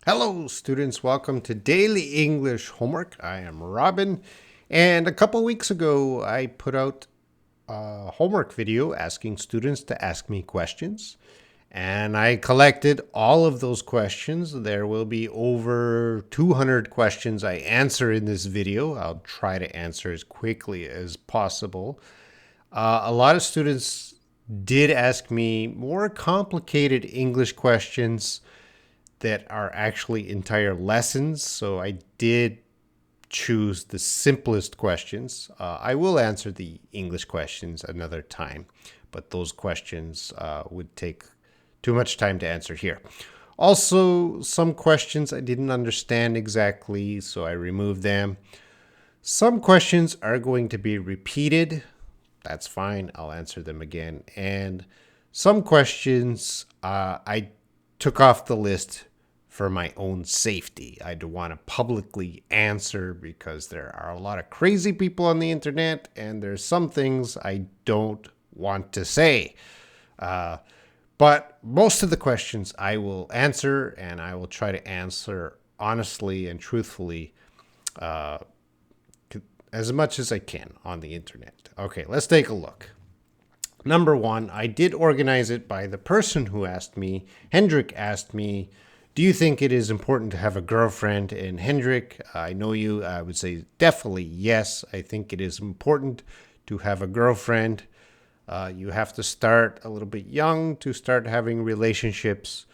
Hello, students. Welcome to Daily English Homework. I am Robin. And a couple weeks ago, I put out a homework video asking students to ask me questions. And I collected all of those questions. There will be over 200 questions I answer in this video. I'll try to answer as quickly as possible. A lot of students did ask me more complicated English questions that are actually entire lessons. So I did choose the simplest questions. I will answer the English questions another time, but those questions would take too much time to answer here. Also, some questions I didn't understand exactly, so I removed them. Some questions are going to be repeated. That's fine. I'll answer them again. And some questions I took off the list for my own safety. I don't want to publicly answer because there are a lot of crazy people on the internet, and there's some things I don't want to say. But most of the questions I will answer, and I will try to answer honestly and truthfully as much as I can on the internet. Okay, let's take a look. Number one, I did organize it by the person who asked me. Hendrik asked me, do you think it is important to have a girlfriend? And Hendrik, I know you, I would say definitely yes. I think it is important to have a girlfriend. You have to start a little bit young to start having relationships.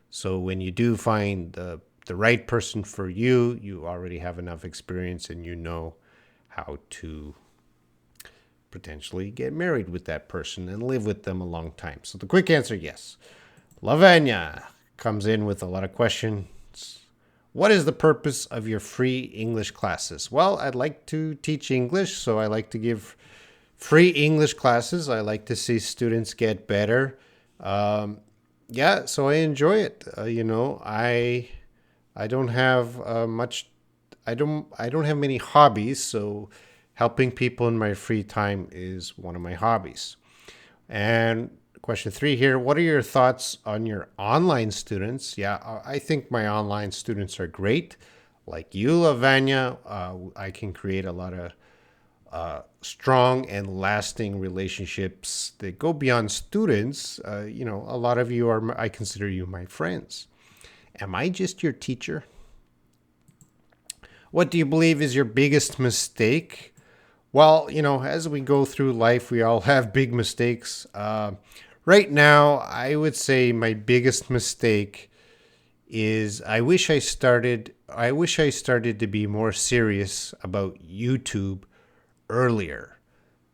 So when you do find the right person for you, you already have enough experience and you know how to potentially get married with that person and live with them a long time. So the quick answer, yes. Lavanya comes in with a lot of questions. What is the purpose of your free English classes? Well, I'd like to teach English, so I like to give free English classes. I like to see students get better. Yeah, so I enjoy it. I don't have much. I don't have many hobbies, so helping people in my free time is one of my hobbies. And question three here, what are your thoughts on your online students? Yeah, I think my online students are great. Like you, Lavanya, I can create a lot of strong and lasting relationships that go beyond students. A lot of you are, I consider you my friends. Am I just your teacher? What do you believe is your biggest mistake? Well, as we go through life, we all have big mistakes. Right now, I would say my biggest mistake is I wish I started to be more serious about YouTube earlier.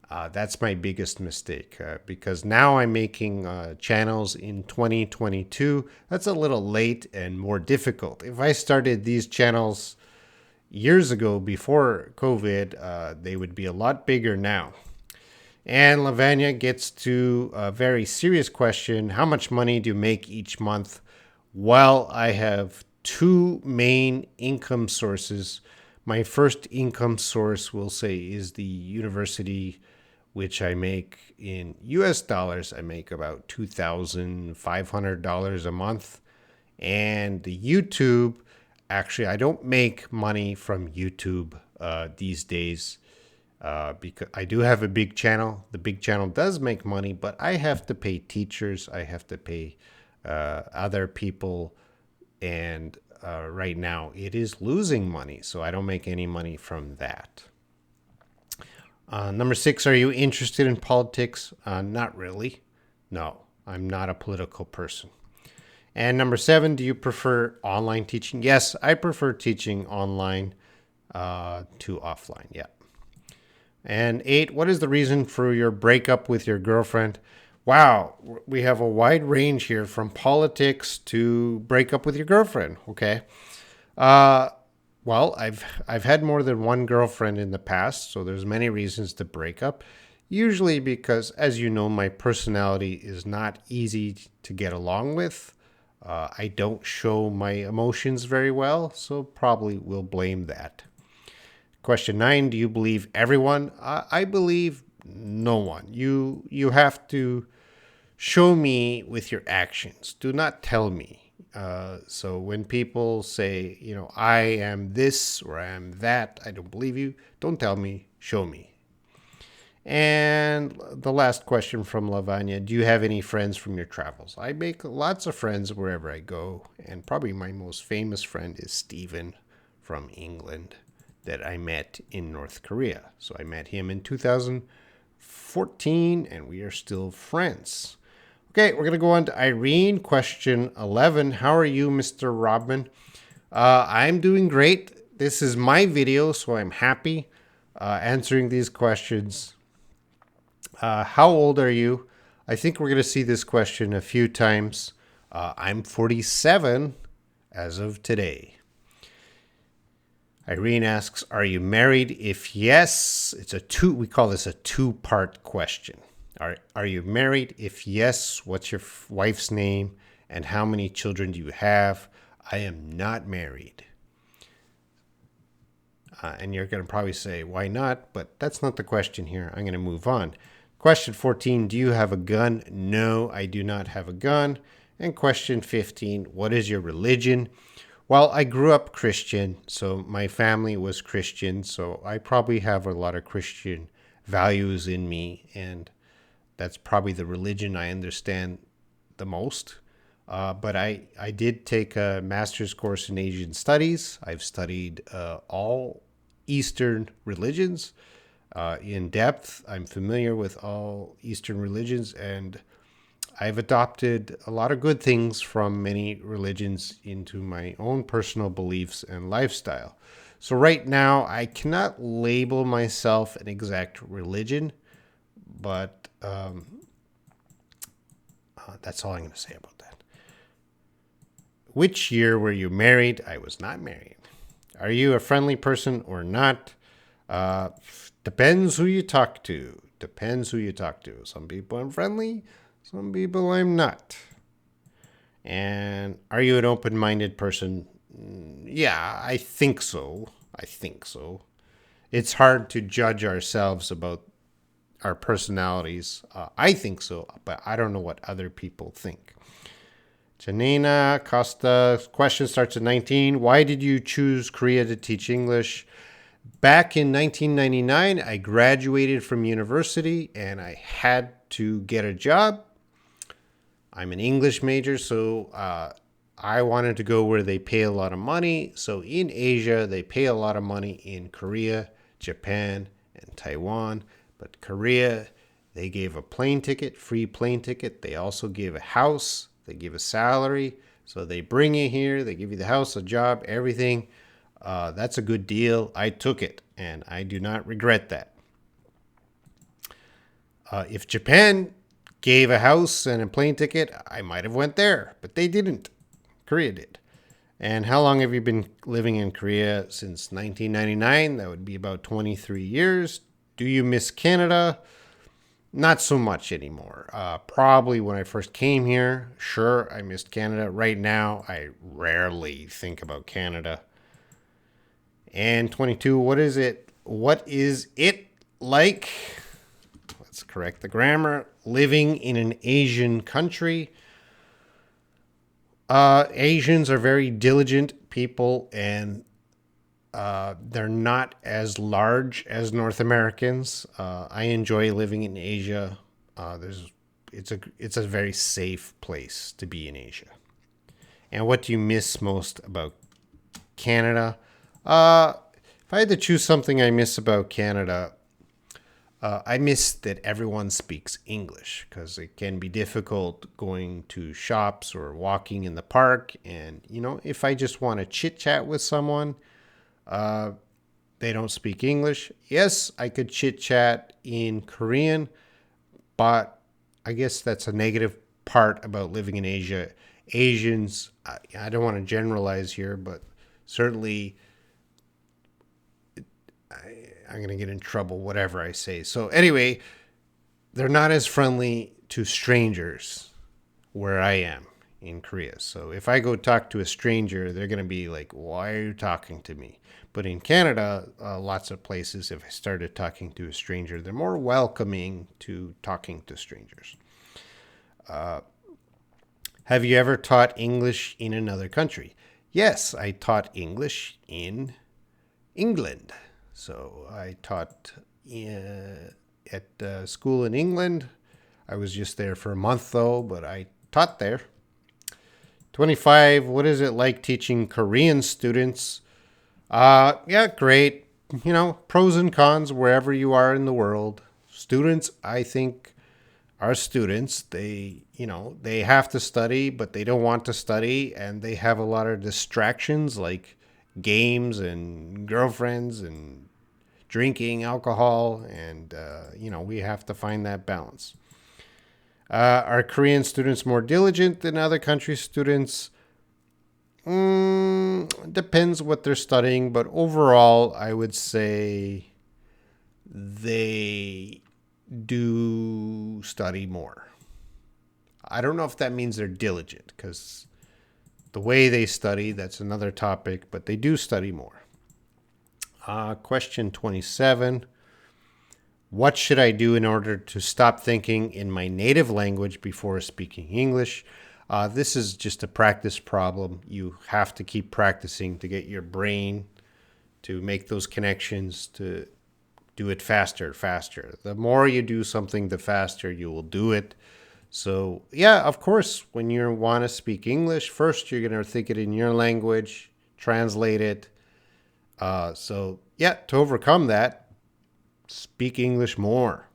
That's my biggest mistake because now I'm making channels in 2022. That's a little late and more difficult. If I started these channels years ago before COVID, they would be a lot bigger now. And Lavanya gets to a very serious question. How much money do you make each month? Well, I have two main income sources. My first income source, we'll say, is the university, which I make in US dollars. I make about $2,500 a month. And the YouTube, actually, I don't make money from YouTube these days because I do have a big channel. The big channel does make money, but I have to pay teachers, I have to pay other people, and right now it is losing money, so I don't make any money from that. Number six, are you interested in politics? Not really. No, I'm not a political person. And number seven, do you prefer online teaching? Yes, I prefer teaching online to offline. Yeah. And eight, what is the reason for your breakup with your girlfriend? Wow, we have a wide range here from politics to break up with your girlfriend. Okay. Uh, well, I've had more than one girlfriend in the past, so there's many reasons to break up. Usually because, as you know, my personality is not easy to get along with. I don't show my emotions very well, so probably will blame that. Question nine, do you believe everyone? I believe no one. You have to show me with your actions. Do not tell me. So when people say, I am this or I am that, I don't believe you. Don't tell me, show me. And the last question from Lavanya: do you have any friends from your travels? I make lots of friends wherever I go, and probably my most famous friend is Stephen from England that I met in North Korea. So I met him in 2014, and we are still friends. Okay, we're going to go on to Irene. Question 11. How are you, Mr. Robin? I'm doing great. This is my video, so I'm happy answering these questions. How old are you? I think we're going to see this question a few times. I'm 47 as of today. Irene asks, are you married? If yes, we call this a two-part question. Are you married? If yes, what's your wife's name? And how many children do you have? I am not married. And you're going to probably say, why not? But that's not the question here. I'm going to move on. Question 14, do you have a gun? No, I do not have a gun. And question 15, what is your religion? Well, I grew up Christian, so my family was Christian, so I probably have a lot of Christian values in me, and that's probably the religion I understand the most. But I did take a master's course in Asian studies. I've studied all Eastern religions in depth. I'm familiar with all Eastern religions, and I've adopted a lot of good things from many religions into my own personal beliefs and lifestyle. So right now, I cannot label myself an exact religion, but that's all I'm going to say about that. Which year were you married? I was not married. Are you a friendly person or not? Depends who you talk to. Depends who you talk to. Some people I'm friendly, some people I'm not. And are you an open-minded person? Yeah, I think so. I think so. It's hard to judge ourselves about our personalities. I think so, but I don't know what other people think. Janina Costa, question starts at 19. Why did you choose Korea to teach English? Back in 1999, I graduated from university and I had to get a job. I'm an English major, so I wanted to go where they pay a lot of money. So in Asia, they pay a lot of money in Korea, Japan, and Taiwan. But Korea, they gave a plane ticket, free plane ticket. They also gave a house. They give a salary. So they bring you here. They give you the house, a job, everything. That's a good deal. I took it, and I do not regret that. If Japan gave a house and a plane ticket, I might have went there, but they didn't. Korea did. And how long have you been living in Korea? Since 1999. That would be about 23 years. Do you miss Canada? Not so much anymore. Probably when I first came here, sure, I missed Canada. Right now, I rarely think about Canada. And 22, what is it? What is it like? Let's correct the grammar. Living in an Asian country. Asians are very diligent people, and they're not as large as North Americans. I enjoy living in Asia. It's a very safe place to be in Asia. And what do you miss most about Canada? If I had to choose something I miss about Canada, I miss that everyone speaks English, because it can be difficult going to shops or walking in the park. And, if I just want to chit chat with someone, they don't speak English. Yes, I could chit chat in Korean, but I guess that's a negative part about living in Asia. Asians, I don't want to generalize here, but certainly I'm going to get in trouble, whatever I say. So anyway, they're not as friendly to strangers where I am in Korea. So if I go talk to a stranger, they're going to be like, why are you talking to me? But in Canada, lots of places, if I started talking to a stranger, they're more welcoming to talking to strangers. Have you ever taught English in another country? Yes, I taught English in England. So I taught at school in England. I was just there for a month though, but I taught there. 25, what is it like teaching Korean students? Yeah, great. You know, pros and cons wherever you are in the world. Students, I think, are students. They have to study, but they don't want to study, and they have a lot of distractions like games and girlfriends and drinking alcohol, and we have to find that balance. Are Korean students more diligent than other country students? Depends what they're studying, but overall, I would say they do study more. I don't know if that means they're diligent, because the way they study, that's another topic, but they do study more. Question 27. What should I do in order to stop thinking in my native language before speaking English? This is just a practice problem. You have to keep practicing to get your brain to make those connections, to do it faster. The more you do something, the faster you will do it. So, yeah, of course, when you want to speak English, first you're going to think it in your language, translate it. To overcome that, speak English more.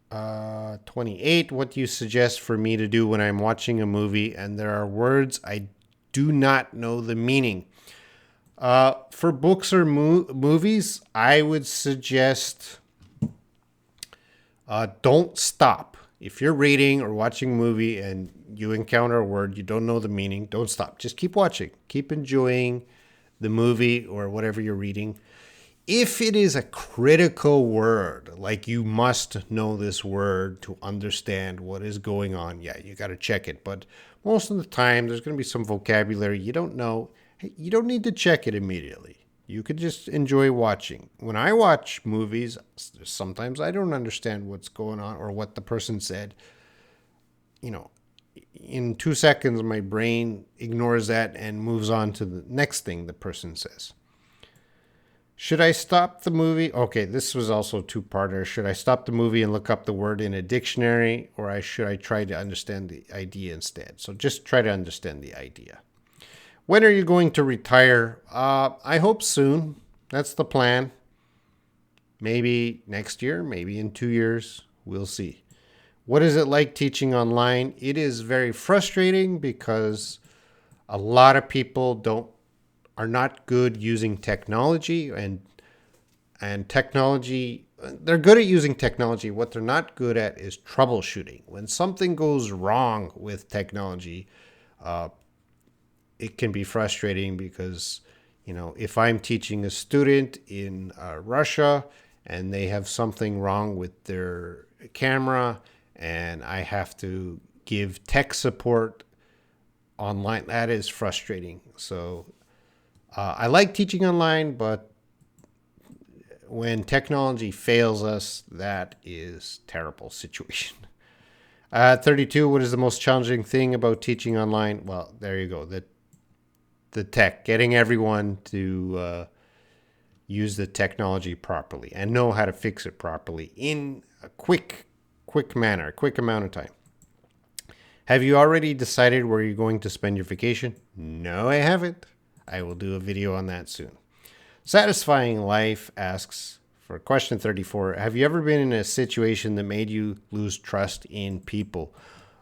28. What do you suggest for me to do when I'm watching a movie and there are words I do not know the meaning? For books or movies, I would suggest don't stop. If you're reading or watching a movie and you encounter a word you don't know the meaning, don't stop. Just keep watching. Keep enjoying the movie or whatever you're reading. If it is a critical word, like you must know this word to understand what is going on, yeah, you got to check it. But most of the time, there's going to be some vocabulary you don't know. Hey, you don't need to check it immediately. You could just enjoy watching. When I watch movies, sometimes I don't understand what's going on or what the person said. In 2 seconds, my brain ignores that and moves on to the next thing the person says. Should I stop the movie? Okay, this was also a two-parter. Should I stop the movie and look up the word in a dictionary, or should I try to understand the idea instead? So just try to understand the idea. When are you going to retire? I hope soon. That's the plan. Maybe next year, maybe in 2 years. We'll see. What is it like teaching online? It is very frustrating because a lot of people are not good using technology, and technology, they're good at using technology. What they're not good at is troubleshooting. When something goes wrong with technology, it can be frustrating because, if I'm teaching a student in Russia and they have something wrong with their camera and I have to give tech support online, that is frustrating. So I like teaching online, but when technology fails us, that is a terrible situation. 32, what is the most challenging thing about teaching online? Well, there you go. The tech, getting everyone to use the technology properly and know how to fix it properly in a quick manner, quick amount of time. Have you already decided where you're going to spend your vacation? No, I haven't. I will do a video on that soon. Satisfying Life asks, for question 34, have you ever been in a situation that made you lose trust in people?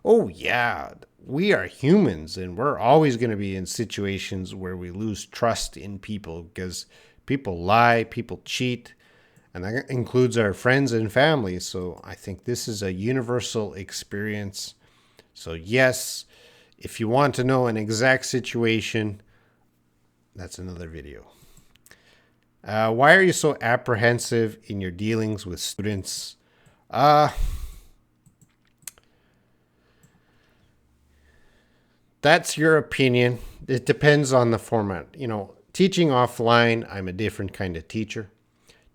Oh, yeah. We are humans, and we're always going to be in situations where we lose trust in people because people lie, people cheat, and that includes our friends and family. So I think this is a universal experience. So yes, if you want to know an exact situation, that's another video. Why are you so apprehensive in your dealings with students? That's your opinion. It depends on the format. Teaching offline, I'm a different kind of teacher.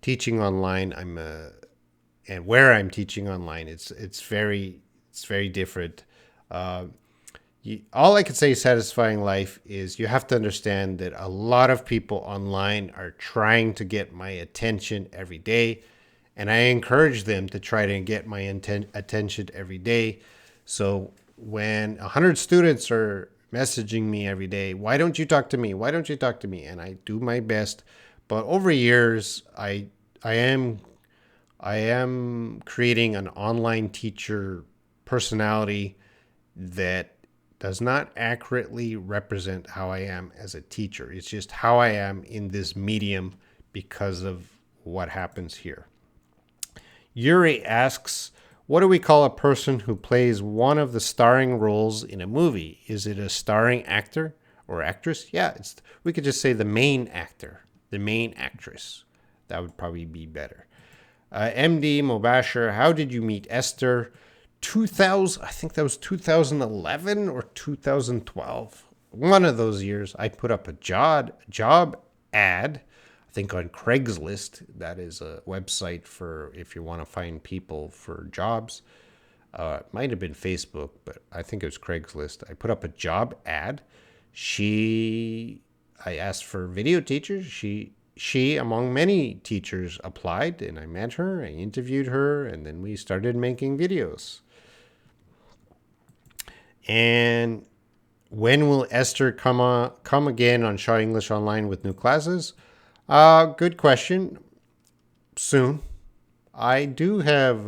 Teaching online, and where I'm teaching online, it's very different. All I can say satisfying life is you have to understand that a lot of people online are trying to get my attention every day. And I encourage them to try to get my attention every day. So when 100 students are messaging me every day, why don't you talk to me? Why don't you talk to me? And I do my best. But over years, I am I am creating an online teacher personality that does not accurately represent how I am as a teacher. It's just how I am in this medium because of what happens here. Yuri asks, what do we call a person who plays one of the starring roles in a movie? Is it a starring actor or actress? Yeah, we could just say the main actor, the main actress. That would probably be better. MD Mobasher, how did you meet Esther? 2000, I think that was 2011 or 2012. One of those years, I put up a job ad, I think on Craigslist. That is a website for if you want to find people for jobs. It might have been Facebook, but I think it was Craigslist. I put up a job ad. I asked for video teachers. She, among many teachers, applied, and I met her, I interviewed her, and then we started making videos. And when will Esther come again on Shaw English Online with new classes? Good question. Soon. I do have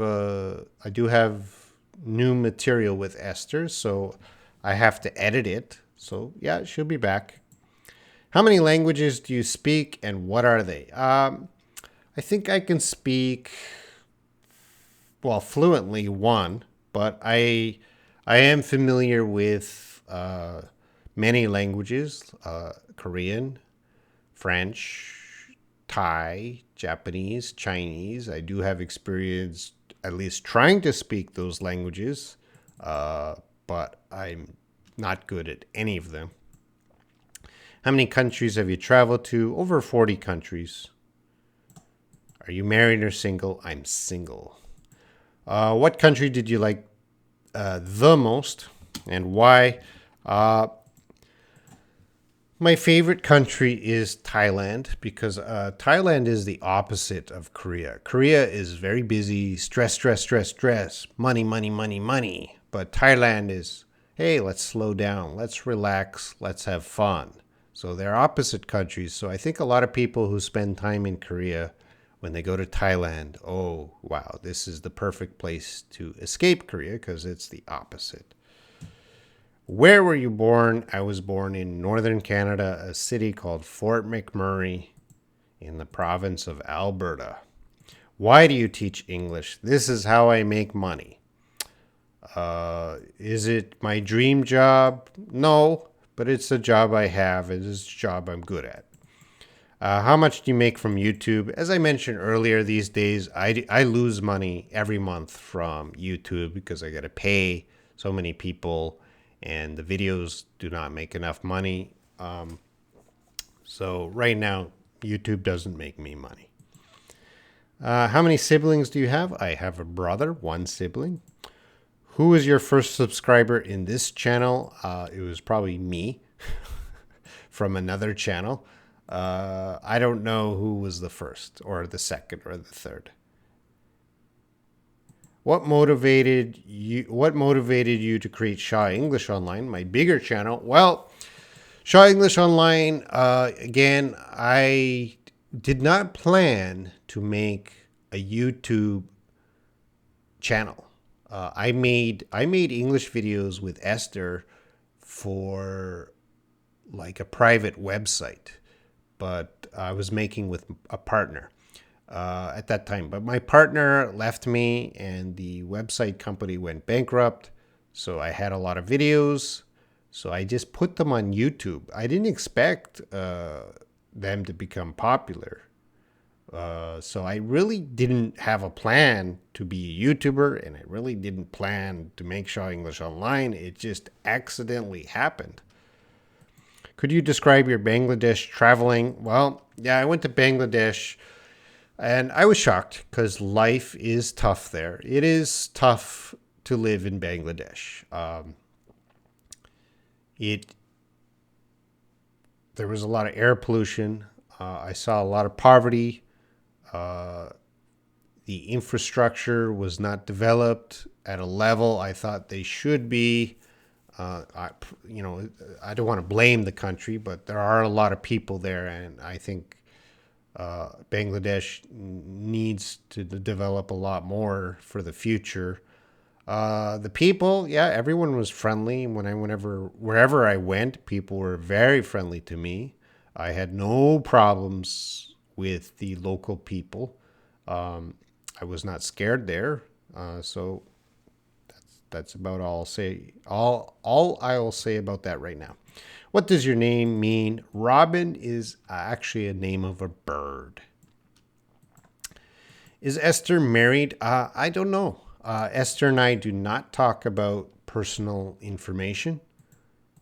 new material with Esther, so I have to edit it. So yeah, she'll be back. How many languages do you speak, and what are they? I think I can speak, well, fluently one, but I am familiar with many languages: Korean, French, Thai, Japanese, Chinese. I do have experience at least trying to speak those languages, but I'm not good at any of them. How many countries have you traveled to? Over 40 countries. Are you married or single? I'm single. What country did you like the most, and why? My favorite country is Thailand because Thailand is the opposite of Korea. Korea is very busy, stress, stress, stress, stress, money, money, money, money. But Thailand is, hey, let's slow down, let's relax, let's have fun. So they're opposite countries. So I think a lot of people who spend time in Korea, when they go to Thailand, oh, wow, this is the perfect place to escape Korea because it's the opposite. Where were you born? I was born in northern Canada, a city called Fort McMurray in the province of Alberta. Why do you teach English? This is how I make money. Is it my dream job? No, but it's a job I have. It is a job I'm good at. How much do you make from YouTube? As I mentioned earlier, these days I lose money every month from YouTube because I got to pay so many people and the videos do not make enough money. So right now, YouTube doesn't make me money. How many siblings do you have? I have a brother, one sibling. Who was your first subscriber in this channel? It was probably me from another channel. I don't know who was the first or the second or the third. What motivated you to create Shaw English Online, my bigger channel? Well, Shaw English Online, again, I did not plan to make a YouTube channel. I made English videos with Esther for like a private website, but I was making with a partner at that time. But my partner left me and the website company went bankrupt. So I had a lot of videos. So I just put them on YouTube. I didn't expect them to become popular. So I really didn't have a plan to be a YouTuber, and I really didn't plan to make Shaw English Online. It just accidentally happened. Could you describe your Bangladesh traveling? Well, yeah, I went to Bangladesh and I was shocked because life is tough there. It is tough to live in Bangladesh. it there was a lot of air pollution. I saw a lot of poverty. The infrastructure was not developed at a level I thought they should be. I, I don't want to blame the country, but there are a lot of people there, and I think Bangladesh needs to develop a lot more for the future. The people, yeah, everyone was friendly. Wherever I went, people were very friendly to me. I had no problems with the local people. I was not scared there. So that's about all I'll say. All I'll say about that right now. What does your name mean? Robin is actually a name of a bird. Is Esther married? I don't know. Esther and I do not talk about personal information.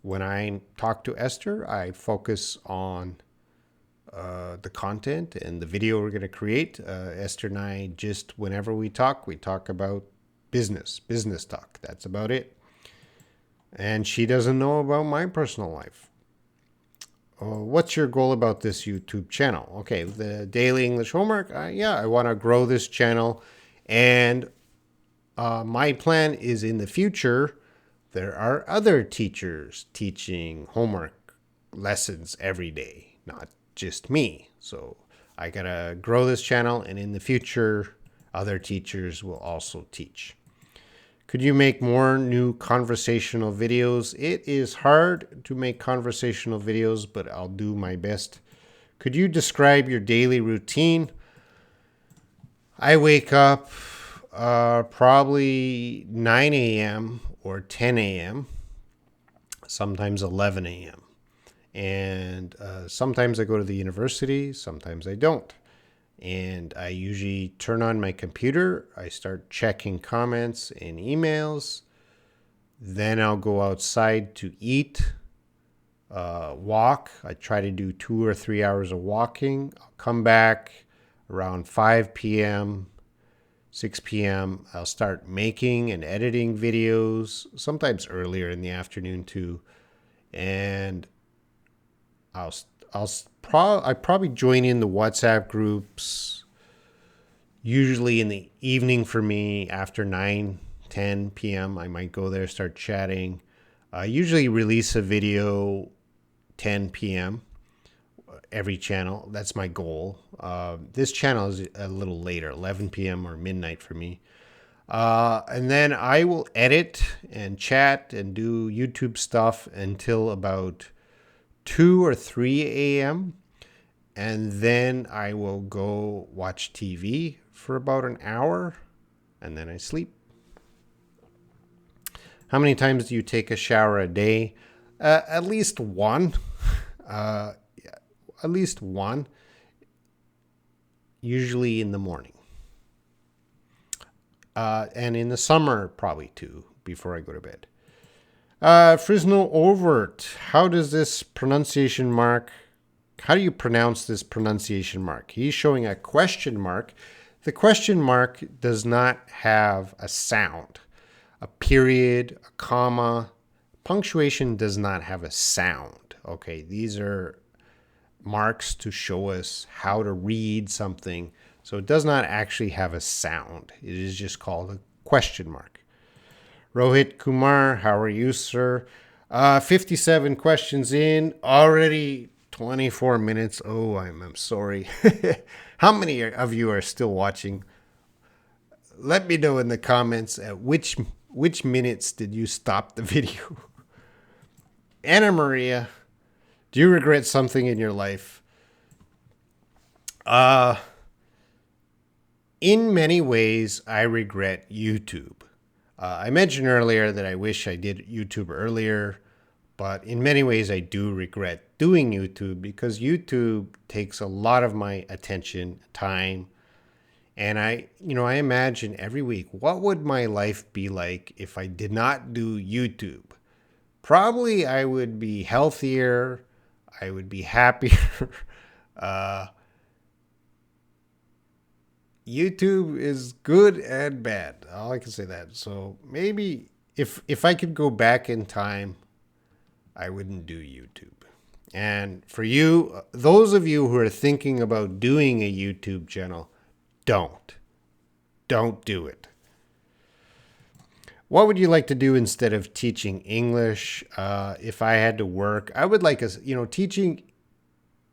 When I talk to Esther, I focus on the content and the video we're going to create. Esther and I just, whenever we talk about business talk. That's about it. And she doesn't know about my personal life. What's your goal about this YouTube channel? Okay, the Daily English Homework. I want to grow this channel. And my plan is in the future, there are other teachers teaching homework lessons every day, not just me. So I got to grow this channel, and in the future, other teachers will also teach. Could you make more new conversational videos? It is hard to make conversational videos, but I'll do my best. Could you describe your daily routine? I wake up probably 9 a.m. or 10 a.m., sometimes 11 a.m. And sometimes I go to the university, sometimes I don't. And I usually turn on my computer. I start checking comments and emails. Then I'll go outside to eat, walk. I try to do 2 or 3 hours of walking. I'll come back around 5 p.m., 6 p.m. I'll start making and editing videos, sometimes earlier in the afternoon too. And I probably join in the WhatsApp groups usually in the evening for me after 9, 10 p.m. I might go there, start chatting. I usually release a video 10 p.m. every channel. That's my goal. This channel is a little later, 11 p.m. or midnight for me. And then I will edit and chat and do YouTube stuff until about 2 or 3 a.m. And then I will go watch TV for about an hour, and then I sleep. How many times do you take a shower a day? At least one. At least one. Usually in the morning. And in the summer, probably two, before I go to bed. Frisno Overt. How do you pronounce this pronunciation mark? He's showing a question mark. The question mark does not have a sound. A period, a comma, punctuation does not have a sound. Okay, these are marks to show us how to read something. So it does not actually have a sound. It is just called a question mark. Rohit Kumar, how are you, sir? 57 questions in, already 24 minutes. Oh, I'm sorry. How many of you are still watching? Let me know in the comments at which minutes did you stop the video. Anna Maria, do you regret something in your life? In many ways, I regret YouTube. I mentioned earlier that I wish I did YouTube earlier, but in many ways I do regret doing YouTube because YouTube takes a lot of my attention, time, and I imagine every week, what would my life be like if I did not do YouTube? Probably I would be healthier, I would be happier. YouTube is good and bad. All I can say that. So maybe if I could go back in time, I wouldn't do YouTube. And for you, those of you who are thinking about doing a YouTube channel, don't. Don't do it. What would you like to do instead of teaching English? If I had to work, I would like teaching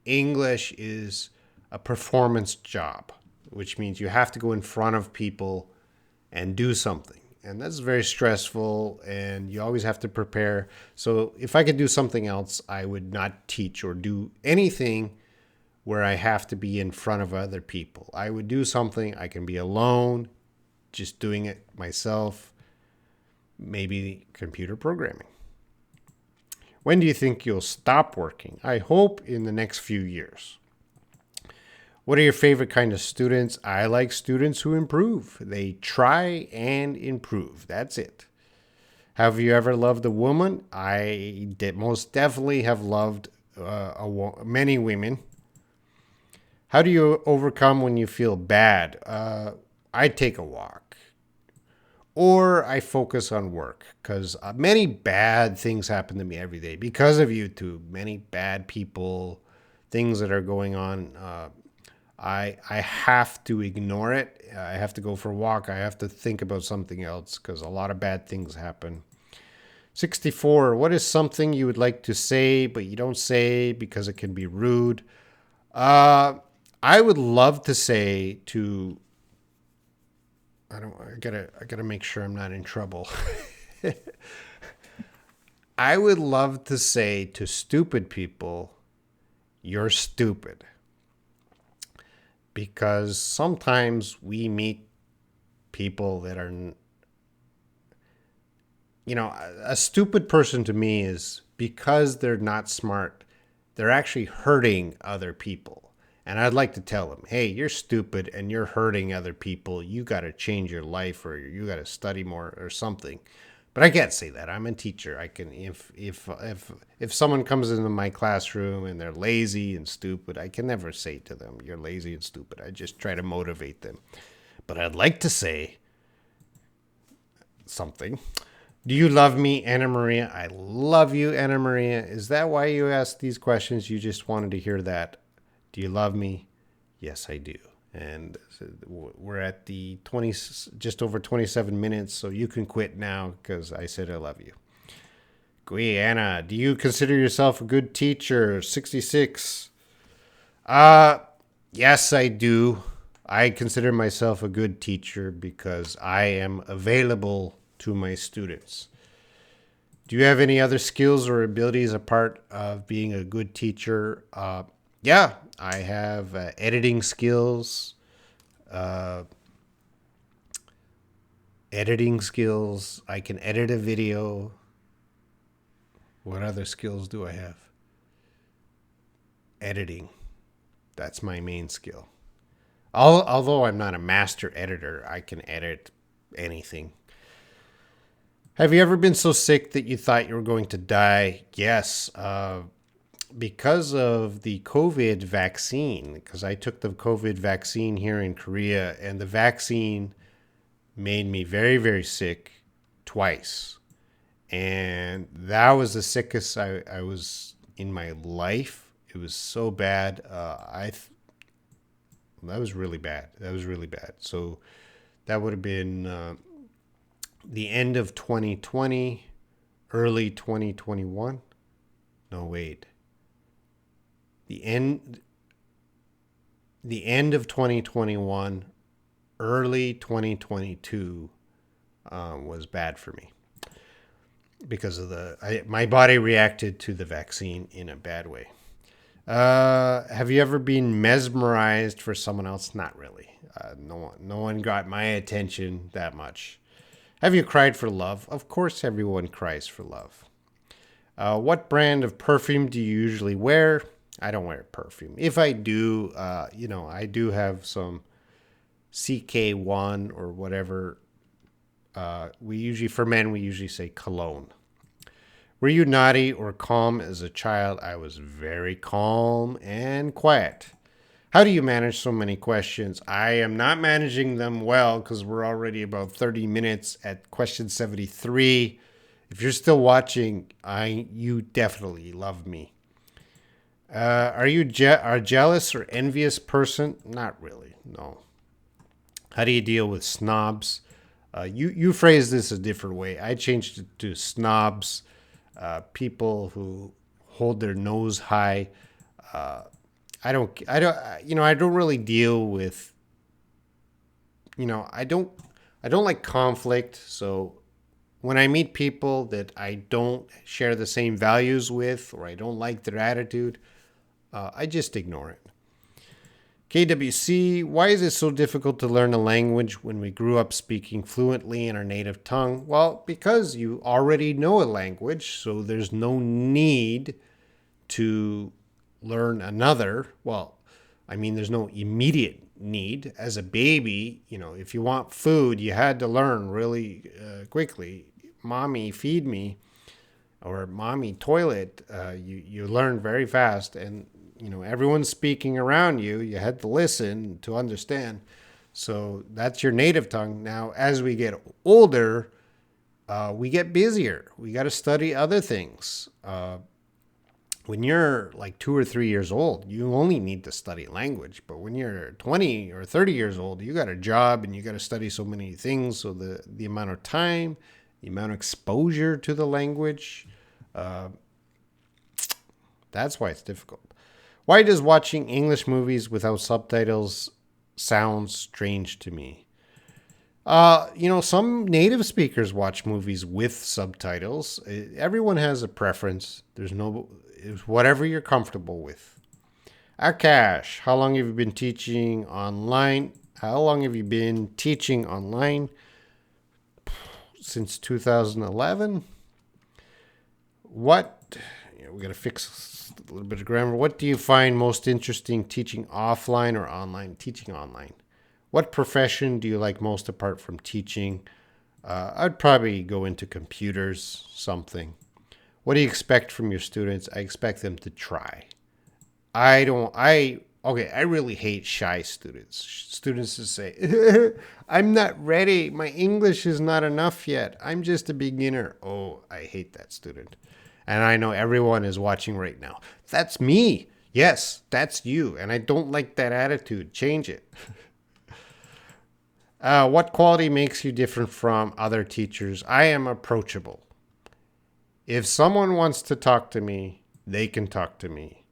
English is a performance job, which means you have to go in front of people and do something. And that's very stressful and you always have to prepare. So if I could do something else, I would not teach or do anything where I have to be in front of other people. I would do something I can be alone, just doing it myself, maybe computer programming. When do you think you'll stop working? I hope in the next few years. What are your favorite kind of students? I like students who improve. They try and improve. That's it. Have you ever loved a woman? I did most definitely have loved many women. How do you overcome when you feel bad? I take a walk. Or I focus on work because many bad things happen to me every day because of YouTube. Many bad people, things that are going on. I have to ignore it. I have to go for a walk. I have to think about something else because a lot of bad things happen. 64. What is something you would like to say but you don't say because it can be rude? I would love to say to. I gotta make sure I'm not in trouble. I would love to say to stupid people, "You're stupid." Because sometimes we meet people that are, a stupid person to me is because they're not smart, they're actually hurting other people. And I'd like to tell them, hey, you're stupid and you're hurting other people. You got to change your life or you got to study more or something. But I can't say that. I'm a teacher. I can if someone comes into my classroom and they're lazy and stupid, I can never say to them, you're lazy and stupid. I just try to motivate them. But I'd like to say something. Do you love me, Anna Maria? I love you, Anna Maria. Is that why you asked these questions? You just wanted to hear that? Do you love me? Yes, I do. And we're at the just over 27 minutes, so you can quit now because I said I love you. Anna, do you consider yourself a good teacher? 66. Yes, I do. I consider myself a good teacher because I am available to my students. Do you have any other skills or abilities apart of being a good teacher? Yeah, I have editing skills. I can edit a video. What other skills do I have? Editing. That's my main skill. Although I'm not a master editor, I can edit anything. Have you ever been so sick that you thought you were going to die? Yes. Because of the COVID vaccine, because I took the COVID vaccine here in Korea, and the vaccine made me very, very sick twice. And that was the sickest I was in my life. It was so bad. That was really bad. So that would have been the end of 2020, early 2021. No, wait. The end of 2021, early 2022 was bad for me because of my body reacted to the vaccine in a bad way. Have you ever been mesmerized for someone else? Not really. No one got my attention that much. Have you cried for love? Of course, everyone cries for love. What brand of perfume do you usually wear? I don't wear perfume. If I do, I do have some CK1 or whatever. For men, we usually say cologne. Were you naughty or calm as a child? I was very calm and quiet. How do you manage so many questions? I am not managing them well because we're already about 30 minutes at question 73. If you're still watching, you definitely love me. Are you a jealous or envious person? Not really. No. How do you deal with snobs? You phrase this a different way. I changed it to snobs, people who hold their nose high. I don't really deal with, I don't like conflict. So when I meet people that I don't share the same values with, or I don't like their attitude, I just ignore it. KWC, why is it so difficult to learn a language when we grew up speaking fluently in our native tongue? Well, because you already know a language, so there's no need to learn another. Well, I mean, there's no immediate need. As a baby, if you want food, you had to learn really quickly. Mommy, feed me, or mommy, toilet. You learn very fast, and everyone's speaking around you. You had to listen to understand. So that's your native tongue. Now, as we get older, we get busier. We got to study other things. When you're like 2 or 3 years old, you only need to study language. But when you're 20 or 30 years old, you got a job and you got to study so many things. So the amount of time, the amount of exposure to the language, that's why it's difficult. Why does watching English movies without subtitles sound strange to me? Some native speakers watch movies with subtitles. Everyone has a preference. It's whatever you're comfortable with. Akash, how long have you been teaching online? How long have you been teaching online? Since 2011. We got to fix a little bit of grammar. What do you find most interesting teaching offline or online? Teaching online. What profession do you like most apart from teaching? I'd probably go into computers, something. What do you expect from your students? I expect them to try. I really hate shy students. Students who say, I'm not ready. My English is not enough yet. I'm just a beginner. Oh, I hate that student. And I know everyone is watching right now. That's me. Yes, that's you. And I don't like that attitude. Change it. What quality makes you different from other teachers? I am approachable. If someone wants to talk to me, they can talk to me.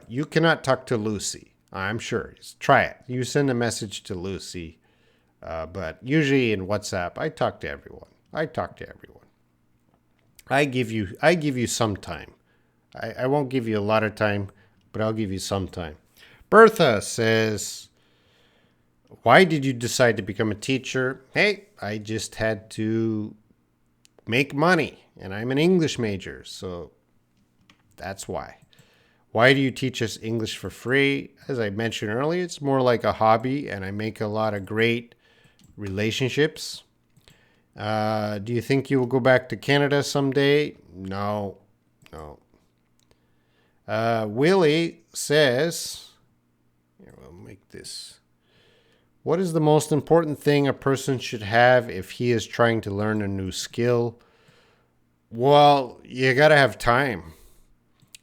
You cannot talk to Lucy, I'm sure. Try it. You send a message to Lucy. But usually in WhatsApp, I talk to everyone. I give you some time. I won't give you a lot of time, but I'll give you some time. Bertha says, why did you decide to become a teacher? Hey, I just had to make money, and I'm an English major, so that's why. Why do you teach us English for free? As I mentioned earlier, it's more like a hobby, and I make a lot of great relationships. Do you think you will go back to Canada someday? No. Willie says, here, we'll make this. What is the most important thing a person should have if he is trying to learn a new skill? Well, you got to have time,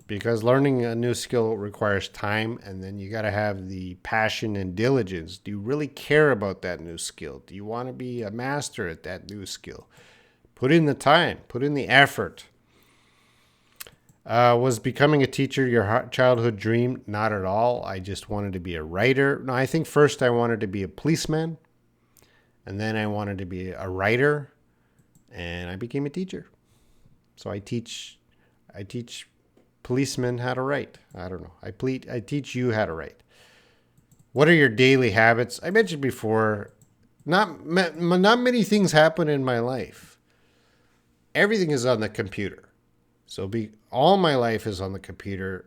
because learning a new skill requires time, and then you got to have the passion and diligence. Do you really care about that new skill? Do you want to be a master at that new skill? Put in the time, put in the effort. Was becoming a teacher your childhood dream? Not at all. I just wanted to be a writer. No, I think first I wanted to be a policeman, and then I wanted to be a writer, and I became a teacher. So I teach policemen how to write. I don't know. I teach you how to write. What are your daily habits? I mentioned before, not many things happen in my life. Everything is on the computer. So all my life is on the computer.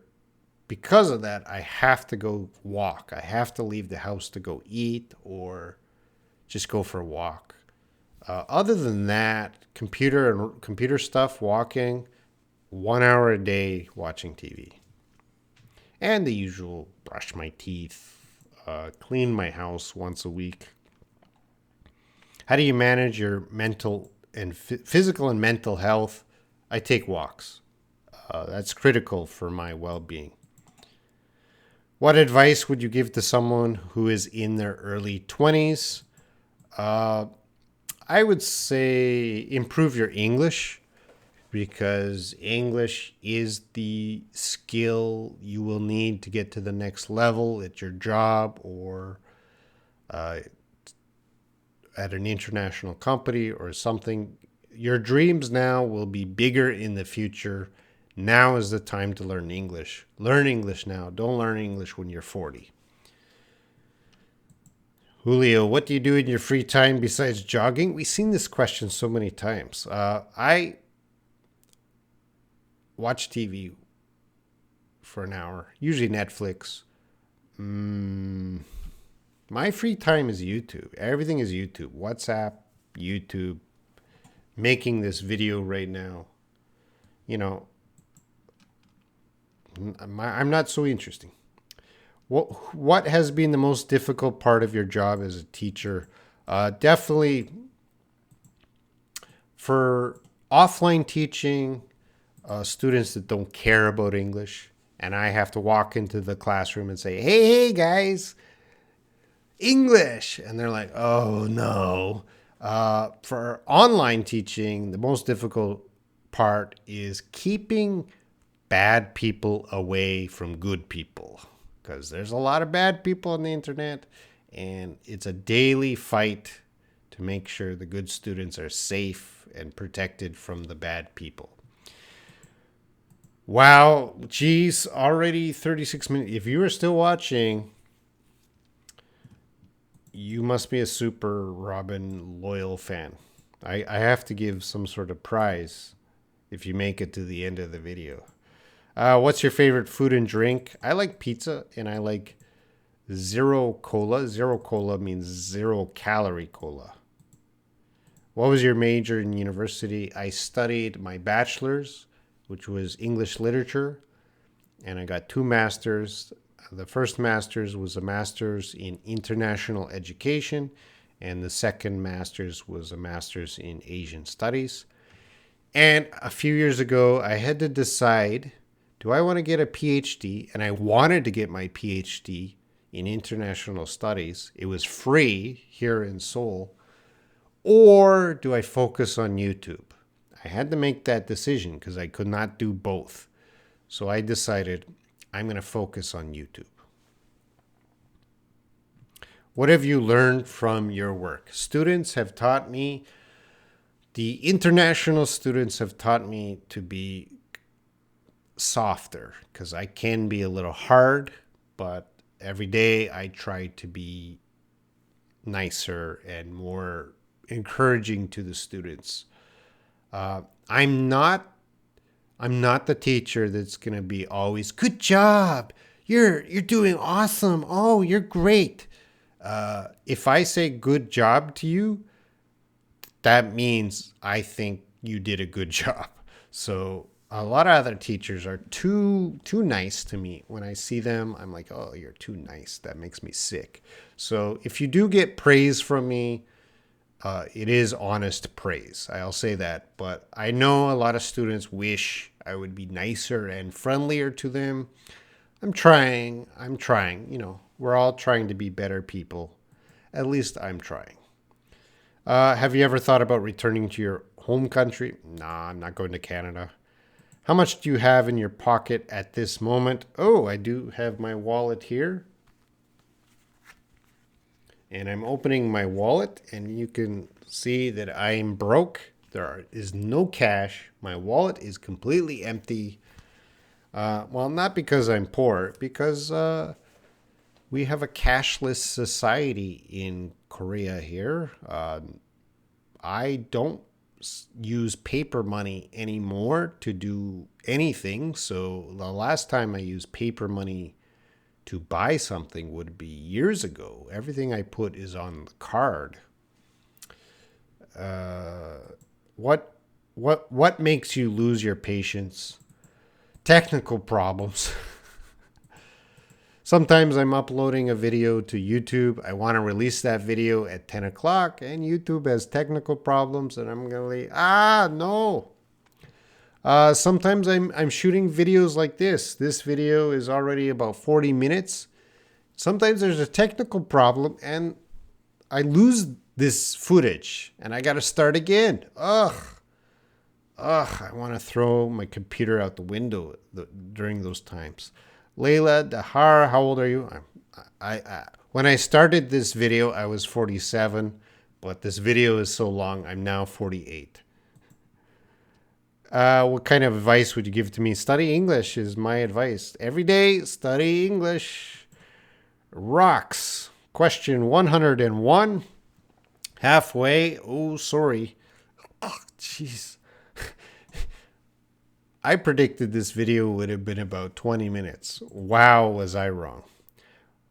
Because of that, I have to go walk. I have to leave the house to go eat or just go for a walk. Other than that, computer stuff, walking, 1 hour a day watching TV. And the usual, brush my teeth, clean my house once a week. How do you manage your mental and physical and mental health, I take walks. That's critical for my well-being. What advice would you give to someone who is in their early 20s? I would say improve your English, because English is the skill you will need to get to the next level at your job or at an international company or something. Your dreams now will be bigger in the future. Now is the time to learn English. Learn English now. Don't learn English when you're 40. Julio, what do you do in your free time besides jogging? We've seen this question so many times. I watch TV for an hour, usually Netflix. My free time is YouTube. Everything is YouTube. WhatsApp, YouTube, making this video right now. You know, I'm not so interesting. What has been the most difficult part of your job as a teacher? Definitely for offline teaching, students that don't care about English, and I have to walk into the classroom and say, hey guys, English. And they're like, oh no. For online teaching, the most difficult part is keeping bad people away from good people, because there's a lot of bad people on the internet, and it's a daily fight to make sure the good students are safe and protected from the bad people. Wow, geez, already 36 minutes. If you are still watching, you must be a super Robin loyal fan. I have to give some sort of prize if you make it to the end of the video. What's your favorite food and drink? I like pizza, and I like zero cola. Zero cola means 0-calorie cola. What was your major in university? I studied my bachelor's, which was English literature, and I got 2 masters. The first master's was a master's in international education, and the second master's was a master's in Asian studies. And a few years ago, I had to decide, do I want to get a PhD? And I wanted to get my PhD in international studies. It was free here in Seoul. Or do I focus on YouTube? I had to make that decision because I could not do both. So I decided I'm going to focus on YouTube. What have you learned from your work? Students have taught me, the international students have taught me to be softer, because I can be a little hard, but every day I try to be nicer and more encouraging to the students. I'm not the teacher that's going to be always, good job, you're doing awesome, oh, you're great. If I say good job to you, that means I think you did a good job. So a lot of other teachers are too nice to me. When I see them, I'm like, oh, you're too nice. That makes me sick. So if you do get praise from me, it is honest praise. I'll say that. But I know a lot of students wish I would be nicer and friendlier to them. I'm trying. You know, we're all trying to be better people. At least I'm trying. Have you ever thought about returning to your home country? Nah, I'm not going to Canada. How much do you have in your pocket at this moment? Oh, I do have my wallet here. And I'm opening my wallet, and you can see that I'm broke. There is no cash. My wallet is completely empty. Well, not because I'm poor, because we have a cashless society in Korea here. I don't use paper money anymore to do anything. So the last time I used paper money to buy something would be years ago. Everything I put is on the card. What makes you lose your patience? Technical problems. Sometimes I'm uploading a video to YouTube. I want to release that video at 10 o'clock, and YouTube has technical problems, and I'm going to no. Sometimes I'm shooting videos like this. This video is already about 40 minutes. Sometimes there's a technical problem, and I lose this footage, and I got to start again. I want to throw my computer out the window during those times. Layla Dahar, how old are you? When I started this video, I was 47, but this video is so long, I'm now 48. What kind of advice would you give to me? Study English is my advice. Every day, study English. Rocks. Question 101. Halfway. Oh, sorry. Oh, jeez. I predicted this video would have been about 20 minutes. Wow, was I wrong.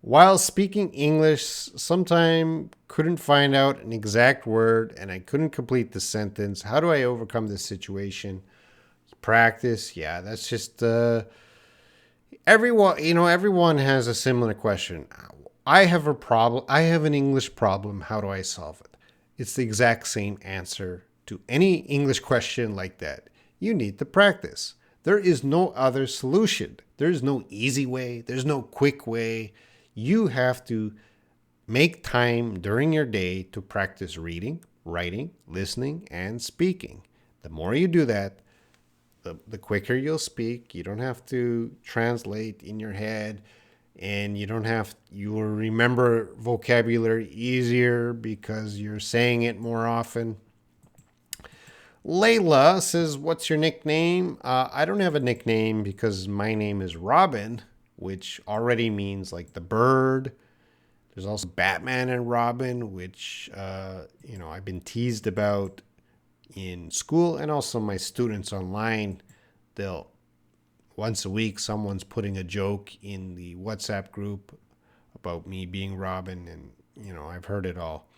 While speaking English, sometime couldn't find out an exact word and I couldn't complete the sentence. How do I overcome this situation? Practice. Yeah, that's just everyone has a similar question. I have a problem. I have an English problem. How do I solve it? It's the exact same answer to any English question like that. You need to practice. There is no other solution. There's no easy way. There's no quick way. You have to make time during your day to practice reading, writing, listening, and speaking. The more you do that, the quicker you'll speak. You don't have to translate in your head, and you will remember vocabulary easier because you're saying it more often. Layla says, what's your nickname? I don't have a nickname because my name is Robin, which already means like the bird. There's also Batman and Robin, which, I've been teased about in school, and also my students online. They'll once a week, someone's putting a joke in the WhatsApp group about me being Robin, and, I've heard it all.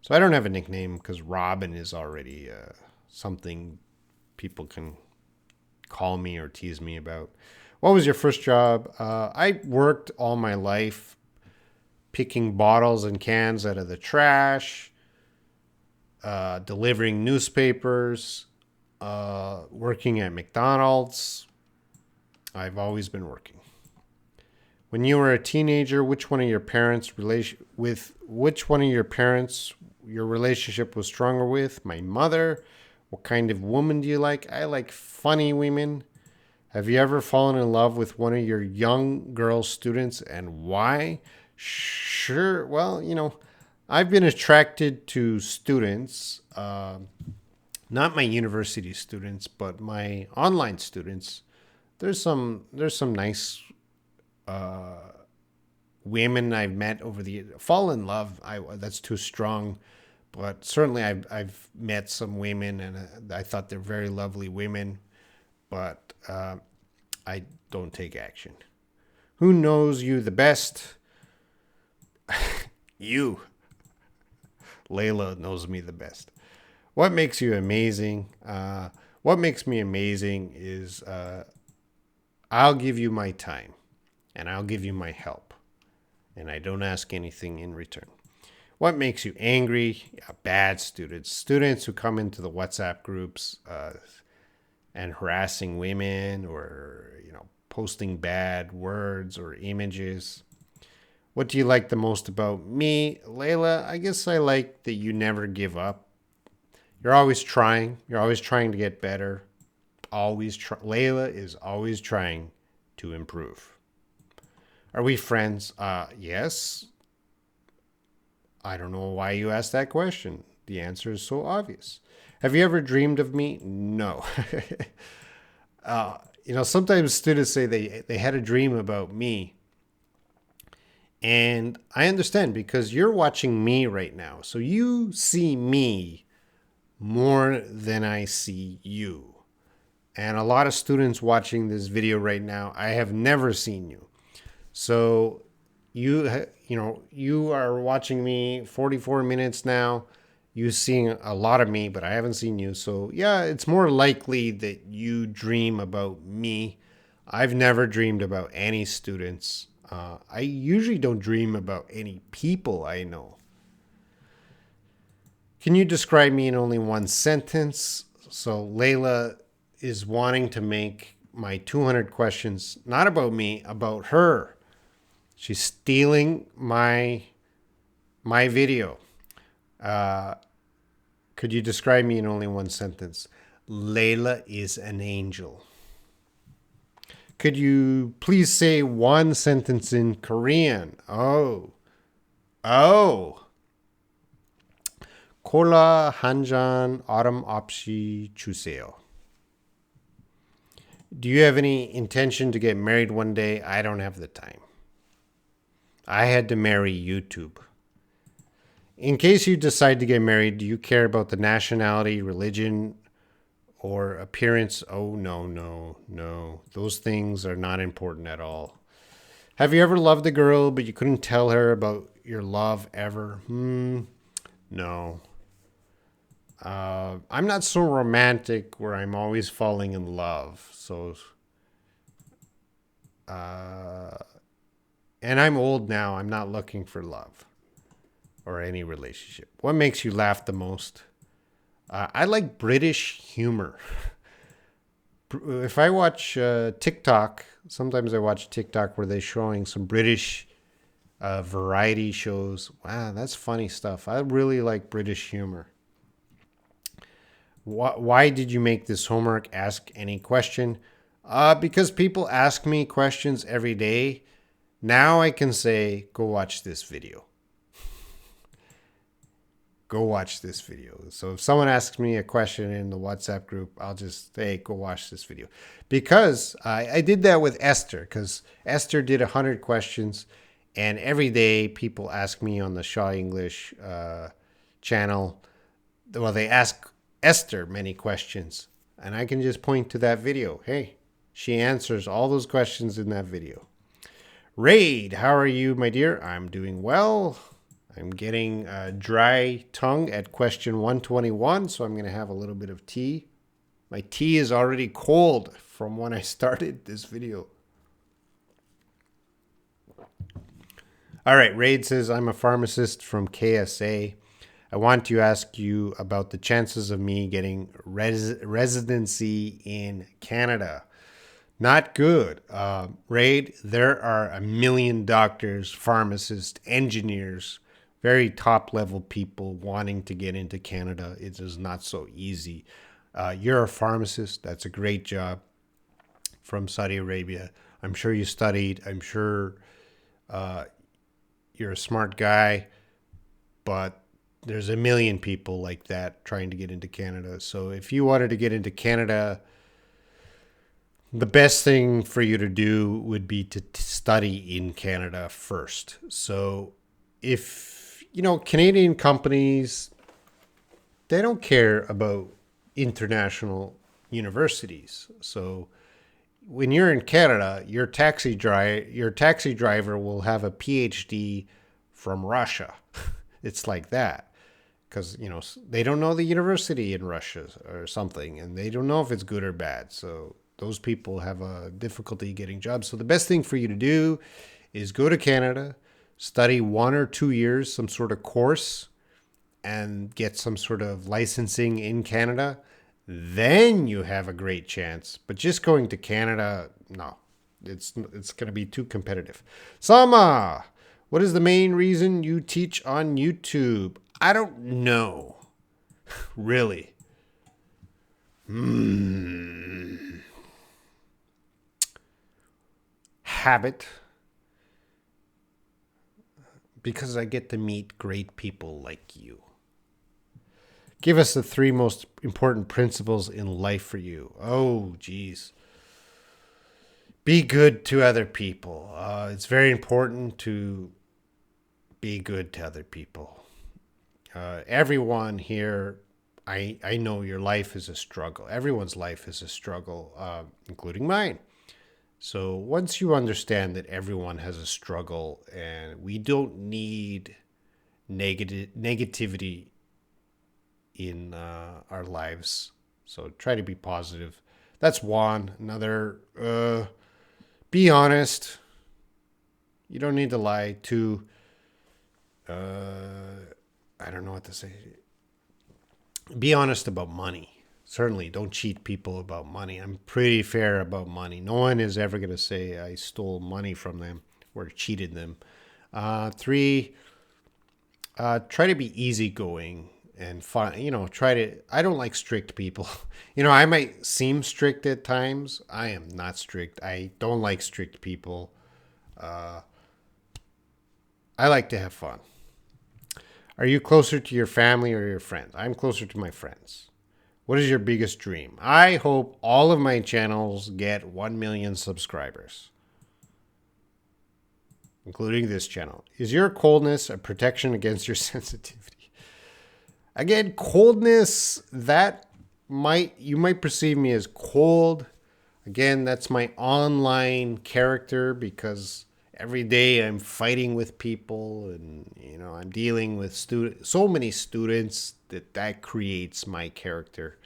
So I don't have a nickname because Robin is already something people can call me or tease me about. What was your first job? I worked all my life picking bottles and cans out of the trash, delivering newspapers, working at McDonald's. I've always been working. When you were a teenager, which one of your parents your relationship was stronger with? My mother. What kind of woman do you like? I like funny women. Have you ever fallen in love with one of your young girl students, and why? Sure. Well, I've been attracted to students, not my university students, but my online students. There's some nice women I've met over the fall in love. That's too strong. But certainly I've met some women, and I thought they're very lovely women, but I don't take action. Who knows you the best? You. Layla knows me the best. What makes you amazing? What makes me amazing is I'll give you my time, and I'll give you my help, and I don't ask anything in return. What makes you angry? Bad students. Students who come into the WhatsApp groups and harassing women, or, posting bad words or images. What do you like the most about me? Layla, I guess I like that you never give up. You're always trying. You're always trying to get better. Layla is always trying to improve. Are we friends? Yes. I don't know why you asked that question. The answer is so obvious. Have you ever dreamed of me? No. Sometimes students say they had a dream about me. And I understand, because you're watching me right now. So you see me more than I see you. And a lot of students watching this video right now, I have never seen you. So you are watching me 44 minutes now. You're seeing a lot of me, but I haven't seen you. So yeah, it's more likely that you dream about me. I've never dreamed about any students. I usually don't dream about any people I know. Can you describe me in only one sentence? So Layla is wanting to make my 200 questions not about me, about her. She's stealing my video. Uh, could you describe me in only one sentence? Layla is an angel. Could you please say one sentence in Korean? Oh. 콜라 한 잔 얼음 없이 주세요. Do you have any intention to get married one day? I don't have the time. I had to marry YouTube. In case you decide to get married, do you care about the nationality, religion, or appearance? Oh, no. Those things are not important at all. Have you ever loved a girl, but you couldn't tell her about your love ever? No. I'm not so romantic where I'm always falling in love. And I'm old now. I'm not looking for love or any relationship. What makes you laugh the most? I like British humor. If I watch TikTok, sometimes I watch TikTok where they're showing some British variety shows. Wow, that's funny stuff. I really like British humor. Why did you make this homework? Ask any question. Because people ask me questions every day. Now I can say, go watch this video. Go watch this video. So if someone asks me a question in the WhatsApp group, I'll just say, go watch this video. Because I did that with Esther, because Esther did 100 questions. And every day people ask me on the Shaw English channel, well, they ask Esther many questions, and I can just point to that video. Hey, she answers all those questions in that video. Raid, how are you, my dear? I'm doing well. I'm getting a dry tongue at question 121, so I'm going to have a little bit of tea. My tea is already cold from when I started this video. All right, Raid says, I'm a pharmacist from KSA. I want to ask you about the chances of me getting residency in Canada. Not good. Raid, there are a million doctors, pharmacists, engineers, very top level people wanting to get into Canada. It is not so easy. You're a pharmacist. That's a great job from Saudi Arabia. I'm sure you studied. I'm sure you're a smart guy, but there's a million people like that trying to get into Canada. So if you wanted to get into Canada, the best thing for you to do would be to study in Canada first. So if, Canadian companies, they don't care about international universities. So when you're in Canada, your taxi driver will have a PhD from Russia. It's like that. Because, they don't know the university in Russia or something, and they don't know if it's good or bad. So those people have a difficulty getting jobs. So the best thing for you to do is go to Canada, study 1 or 2 years, some sort of course, and get some sort of licensing in Canada. Then you have a great chance. But just going to Canada, no, it's going to be too competitive. Sama, what is the main reason you teach on YouTube? I don't know. Really. Habit. Because I get to meet great people like you. Give us the 3 most important principles in life for you. Oh, geez. Be good to other people. It's very important to be good to other people. Everyone here, I know your life is a struggle. Everyone's life is a struggle, including mine. So once you understand that everyone has a struggle and we don't need negativity in our lives, so try to be positive. That's one. Another, be honest. You don't need to lie to, uh, I don't know what to say. Be honest about money. Certainly, don't cheat people about money. I'm pretty fair about money. No one is ever going to say I stole money from them or cheated them. Three, try to be easygoing and fun. Try to. I don't like strict people. I might seem strict at times. I am not strict. I don't like strict people. I like to have fun. Are you closer to your family or your friends? I'm closer to my friends. What is your biggest dream? I hope all of my channels get 1 million subscribers, including this channel. Is your coldness a protection against your sensitivity? Again, coldness, you might perceive me as cold. Again, that's my online character because every day I'm fighting with people and I'm dealing with so many students that creates my character,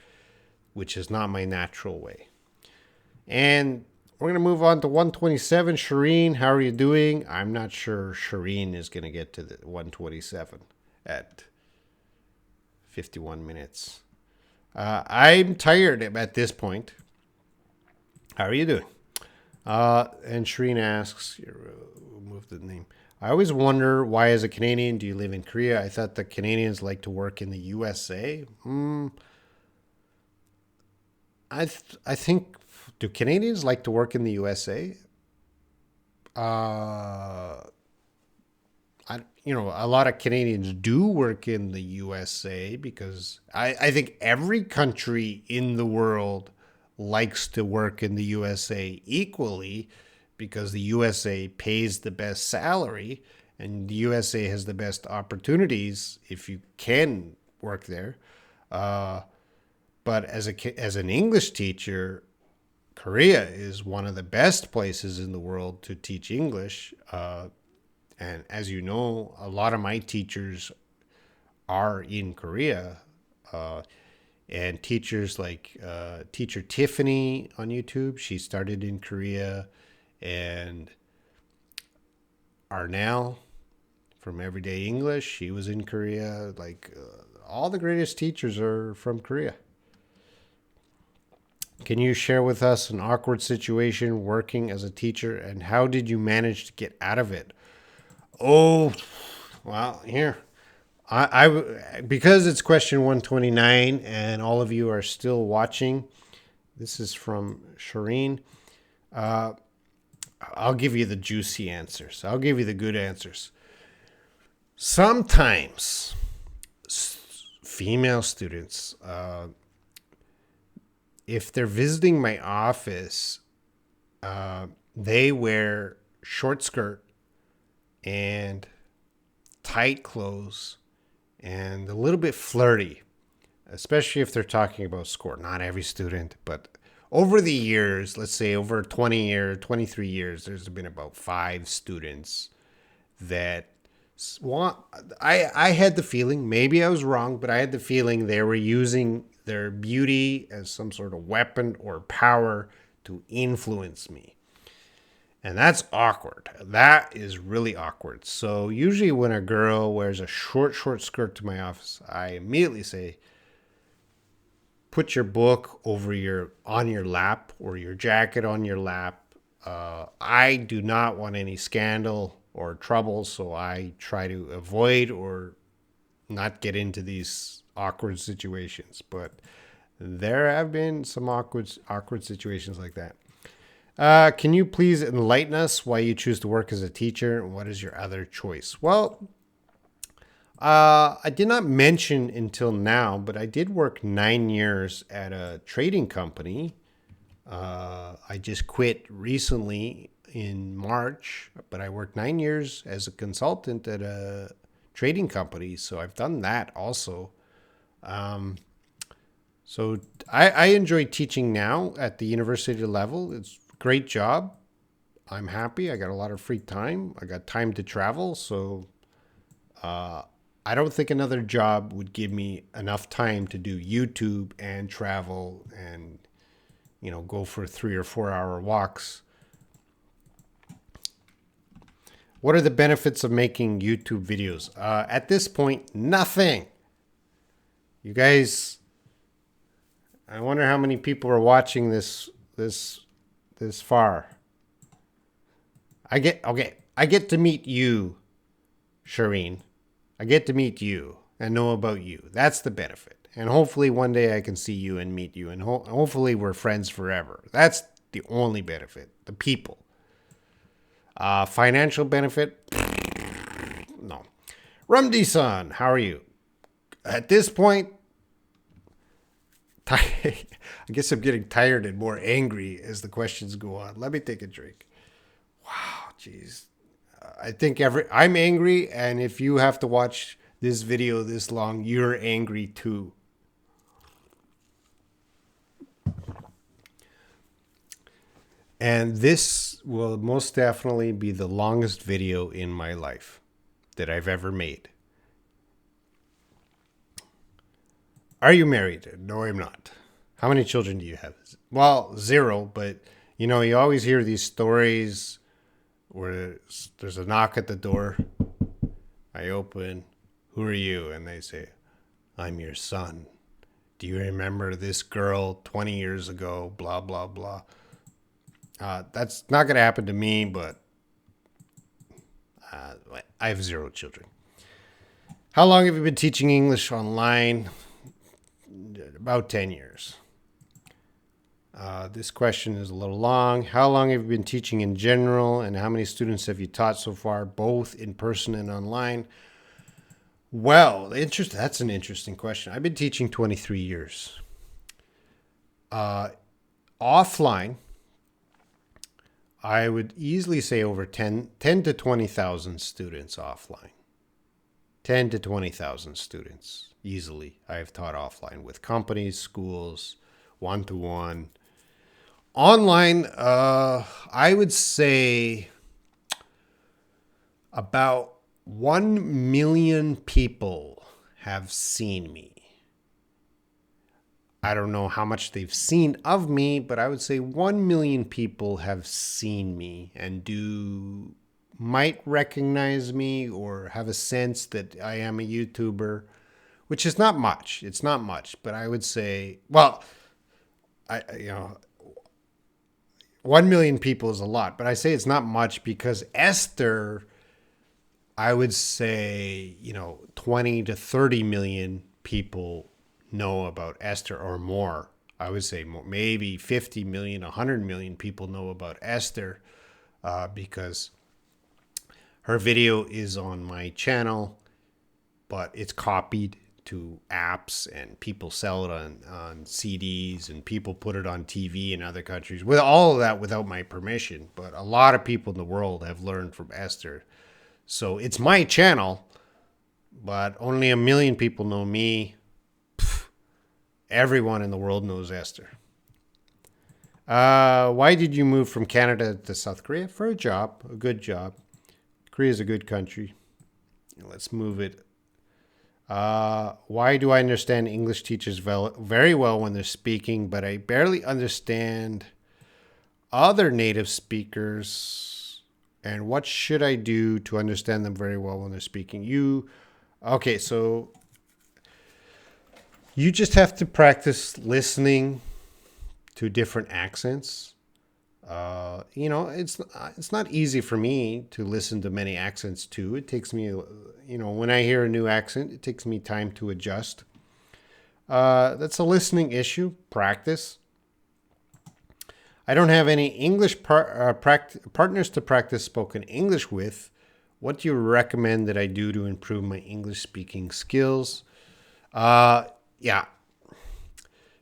which is not my natural way. And we're going to move on to 127. Shireen, how are you doing? I'm not sure Shireen is going to get to the 127 at 51 minutes. I'm tired at this point. How are you doing? And Shireen asks, move the name. I always wonder why, as a Canadian, do you live in Korea? I thought the Canadians like to work in the USA. I think, do Canadians like to work in the USA? A lot of Canadians do work in the USA because I think every country in the world likes to work in the USA equally because the USA pays the best salary and the USA has the best opportunities if you can work there. But as an English teacher, Korea is one of the best places in the world to teach English. And as you know, a lot of my teachers are in Korea. And teachers like teacher Tiffany on YouTube, she started in Korea. And Arnell from Everyday English, she was in Korea. All the greatest teachers are from Korea. Can you share with us an awkward situation working as a teacher and how did you manage to get out of it? Oh, well, here. Because it's question 129 and all of you are still watching, this is from Shireen. I'll give you the juicy answers. I'll give you the good answers. Sometimes female students, if they're visiting my office, they wear short skirt and tight clothes and a little bit flirty, especially if they're talking about score. Not every student, but over the years, let's say over 23 years, there's been about 5 students that I had the feeling, maybe I was wrong, but I had the feeling they were using their beauty as some sort of weapon or power to influence me. And that's awkward. That is really awkward. So usually when a girl wears a short skirt to my office, I immediately say, put your book on your lap or your jacket on your lap. I do not want any scandal or trouble, so I try to avoid or not get into these awkward situations. But there have been some awkward situations like that. Can you please enlighten us why you choose to work as a teacher and what is your other choice? Well, I did not mention until now, but I did work 9 years at a trading company. I just quit recently in March, but I worked 9 years as a consultant at a trading company. So I've done that also. So I enjoy teaching now at the university level. It's a great job. I'm happy. I got a lot of free time. I got time to travel. So I don't think another job would give me enough time to do YouTube and travel and, go for 3 or 4 hour walks. What are the benefits of making YouTube videos? At this point, nothing. You guys, I wonder how many people are watching this far. I get to meet you, Shireen. I get to meet you and know about you. That's the benefit. And hopefully one day I can see you and meet you, and hopefully we're friends forever. That's the only benefit. The people. Financial benefit? No. Rumdi-san, how are you? At this point, I guess I'm getting tired and more angry as the questions go on. Let me take a drink. Wow, jeez. I think I'm angry, and if you have to watch this video this long, you're angry too. And this will most definitely be the longest video in my life that I've ever made. Are you married? No, I'm not. How many children do you have? Well, 0, but you know, you always hear these stories where there's a knock at the door. I open. Who are you? And they say, I'm your son. Do you remember this girl 20 years ago? Blah, blah, blah. That's not going to happen to me, but I have 0 children. How long have you been teaching English online? About 10 years. This question is a little long. How long have you been teaching in general, and how many students have you taught so far, both in person and online? Well, that's an interesting question. I've been teaching 23 years. Offline, I would easily say over 10 to 20,000 students offline. 10 to 20,000 students easily. I have taught offline with companies, schools, one-to-one. Online, I would say about 1 million people have seen me. I don't know how much they've seen of me, but I would say 1 million people have seen me and might recognize me or have a sense that I am a YouTuber, which is not much. It's not much, but I would say, well, 1 million people is a lot, but I say it's not much because Esther, I would say, 20 to 30 million people know about Esther or more. I would say more, maybe 50 million, 100 million people know about Esther because her video is on my channel, but it's copied to apps and people sell it on CDs and people put it on TV in other countries. With all of that without my permission. But a lot of people in the world have learned from Esther. So it's my channel, but only 1 million people know me. Everyone in the world knows Esther. Why did you move from Canada to South Korea? For a job, a good job. Korea is a good country. Let's move it. Why do I understand English teachers very well when they're speaking, but I barely understand other native speakers? And what should I do to understand them very well when they're speaking? Okay, so you just have to practice listening to different accents. It's not easy for me to listen to many accents too. It takes me, when I hear a new accent, it takes me time to adjust. That's a listening issue. Practice. I don't have any English partners to practice spoken English with. What do you recommend that I do to improve my English speaking skills?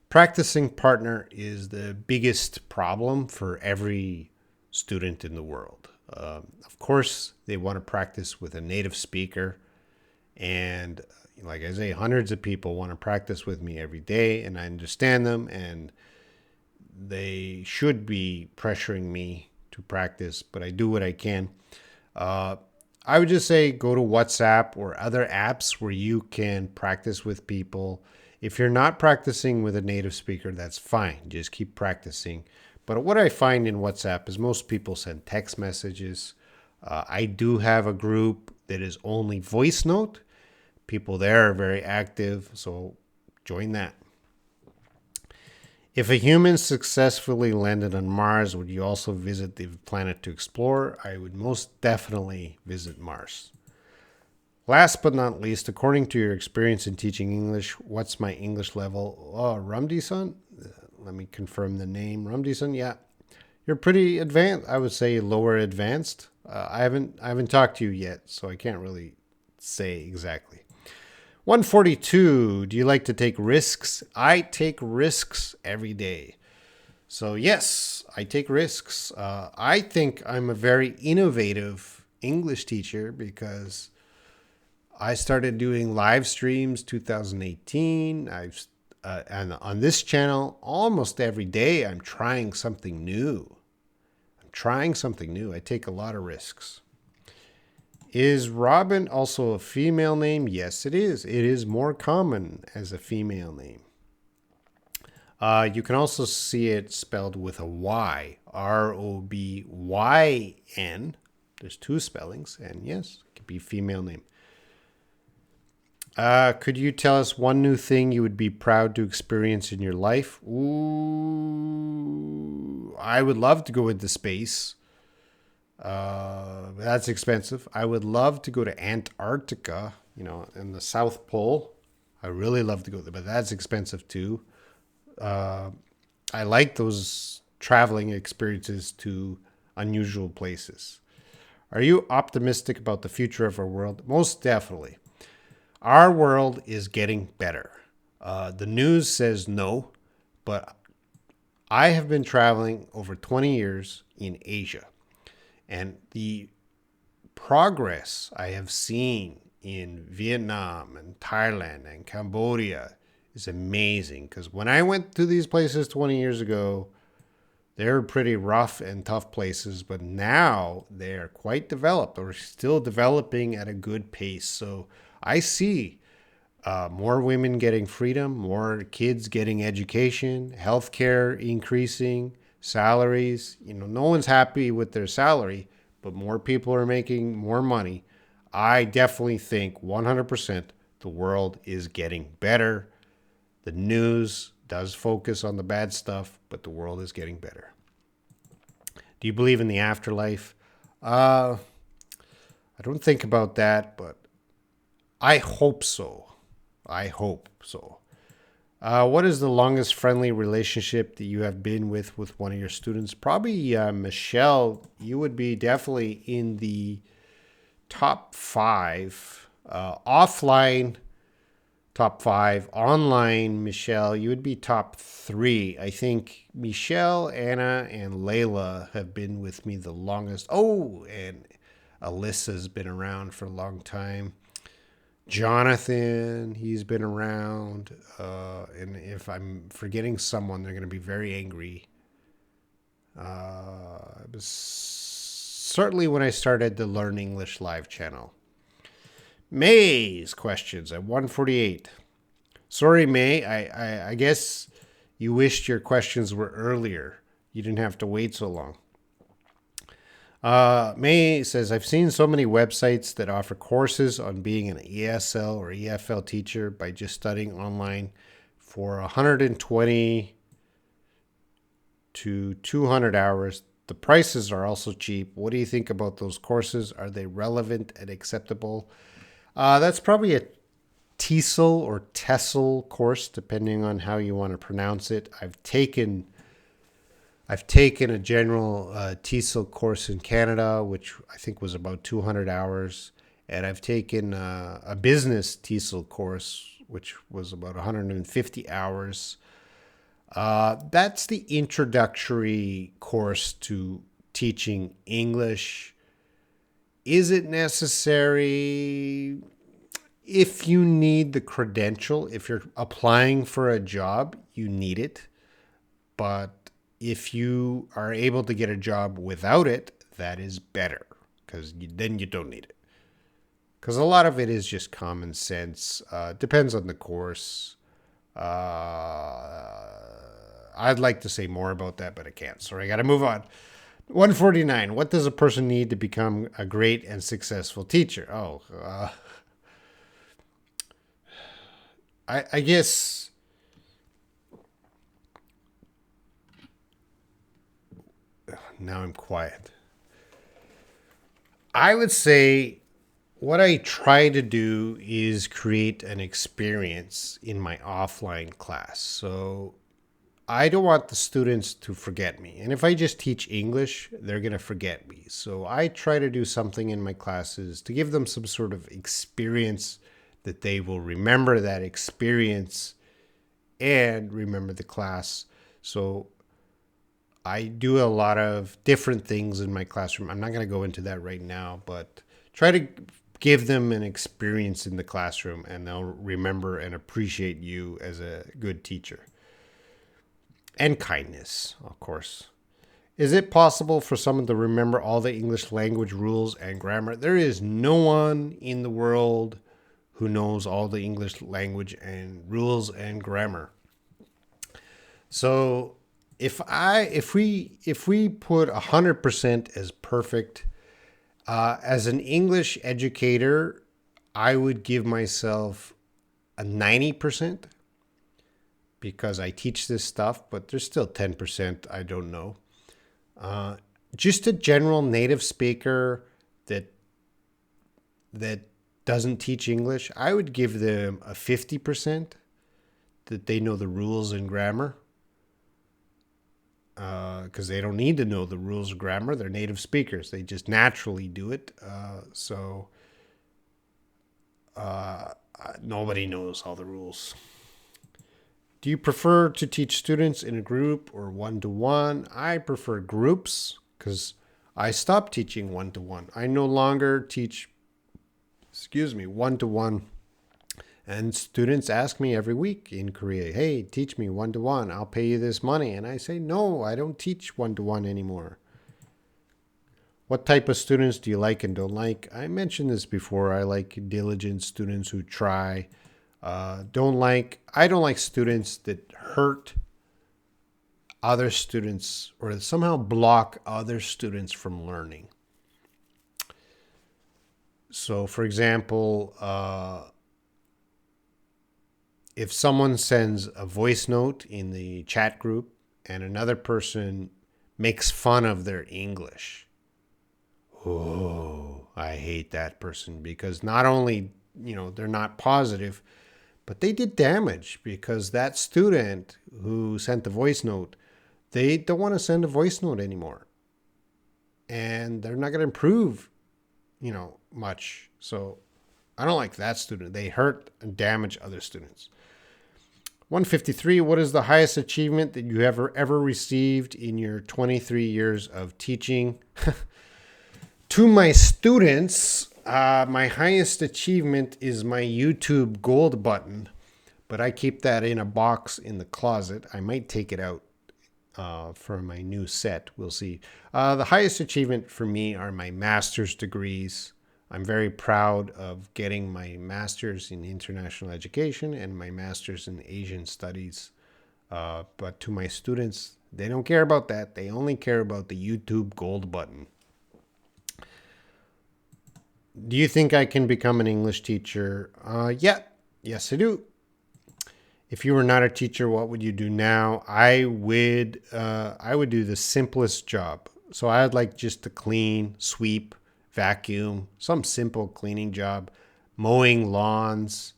Practicing partner is the biggest problem for every student in the world. Of course, they want to practice with a native speaker. And like I say, hundreds of people want to practice with me every day, and I understand them, and they should be pressuring me to practice, but I do what I can. I would just say go to WhatsApp or other apps where you can practice with people. If you're not practicing with a native speaker, that's fine. Just keep practicing. But what I find in WhatsApp is most people send text messages. I do have a group that is only voice note. People there are very active, so join that. If a human successfully landed on Mars, would you also visit the planet to explore? I would most definitely visit Mars. Last but not least, according to your experience in teaching English, what's my English level? Oh, Ramdi-san? Let me confirm the name. Ramdi-san, yeah. You're pretty advanced. I would say lower advanced. I haven't talked to you yet, so I can't really say exactly. 142. Do you like to take risks? I take risks every day. So yes, I take risks. I think I'm a very innovative English teacher because I started doing live streams 2018. And on this channel, almost every day, I'm trying something new. I take a lot of risks. Is Robin also a female name? Yes, it is. It is more common as a female name. You can also see it spelled with a Y, Robyn. There's two spellings, and yes, it could be female name. Could you tell us one new thing you would be proud to experience in your life? Ooh, I would love to go into space. That's expensive. I would love to go to Antarctica, in the South Pole. I really love to go there, but that's expensive too. I like those traveling experiences to unusual places. Are you optimistic about the future of our world? Most definitely. Our world is getting better. The news says no, but I have been traveling over 20 years in Asia. And the progress I have seen in Vietnam and Thailand and Cambodia is amazing. Because when I went to these places 20 years ago, they were pretty rough and tough places, but now they are quite developed or still developing at a good pace. So I see more women getting freedom, more kids getting education, healthcare increasing, salaries. No one's happy with their salary, but more people are making more money. I definitely think 100% the world is getting better. The news does focus on the bad stuff, but the world is getting better. Do you believe in the afterlife? I don't think about that, but I hope so. What is the longest friendly relationship that you have been with one of your students? Probably Michelle. You would be definitely in the top 5. Offline, top 5. Online, Michelle, you would be top 3. I think Michelle, Anna, and Layla have been with me the longest. Oh, and Alyssa's been around for a long time. Jonathan, he's been around. And if I'm forgetting someone, they're going to be very angry. It was certainly when I started the Learn English Live channel. May's questions at 148. Sorry, May. I guess you wished your questions were earlier. You didn't have to wait so long. May says, I've seen so many websites that offer courses on being an ESL or EFL teacher by just studying online for 120 to 200 hours. The prices are also cheap. What do you think about those courses? Are they relevant and acceptable? That's probably a TESOL or TESOL course, depending on how you want to pronounce it. I've taken a general TESOL course in Canada, which I think was about 200 hours. And I've taken a business TESOL course, which was about 150 hours. That's the introductory course to teaching English. Is it necessary? If you need the credential, if you're applying for a job, you need it. But if you are able to get a job without it, that is better, because then you don't need it. Because a lot of it is just common sense. Depends on the course. I'd like to say more about that, but I can't. So I got to move on. 149. What does a person need to become a great and successful teacher? I guess now I'm quiet. I would say what I try to do is create an experience in my offline class. So I don't want the students to forget me. And if I just teach English, they're going to forget me. So I try to do something in my classes to give them some sort of experience that they will remember that experience and remember the class. So I do a lot of different things in my classroom. I'm not going to go into that right now, but try to give them an experience in the classroom and they'll remember and appreciate you as a good teacher. And kindness, of course. Is it possible for someone to remember all the English language rules and grammar? There is no one in the world who knows all the English language and rules and grammar. So if we put 100% as perfect, as an English educator, I would give myself a 90% because I teach this stuff, but there's still 10% I don't know. Just a general native speaker that doesn't teach English, I would give them a 50% that they know the rules and grammar. Because they don't need to know the rules of grammar. They're native speakers. They just naturally do it. Nobody knows all the rules. Do you prefer to teach students in a group or one-to-one? I prefer groups because I stopped teaching one-to-one. I no longer teach, one-to-one. And students ask me every week in Korea, hey, teach me one-to-one. I'll pay you this money. And I say, no, I don't teach one-to-one anymore. What type of students do you like and don't like? I mentioned this before. I like diligent students who try. I don't like students that hurt other students or somehow block other students from learning. So, for example, if someone sends a voice note in the chat group and another person makes fun of their English, oh, I hate that person because not only, they're not positive, but they did damage because that student who sent the voice note, they don't want to send a voice note anymore. And they're not going to improve, much. So I don't like that student. They hurt and damage other students. 153, what is the highest achievement that you ever received in your 23 years of teaching? To my students, my highest achievement is my YouTube gold button, but I keep that in a box in the closet. I might take it out for my new set. We'll see. The highest achievement for me are my master's degrees. I'm very proud of getting my master's in international education and my master's in Asian studies. But to my students, they don't care about that. They only care about the YouTube gold button. Do you think I can become an English teacher? Yeah. Yes, I do. If you were not a teacher, what would you do now? I would do the simplest job. So I'd like just to clean, sweep, vacuum, some simple cleaning job, mowing lawns,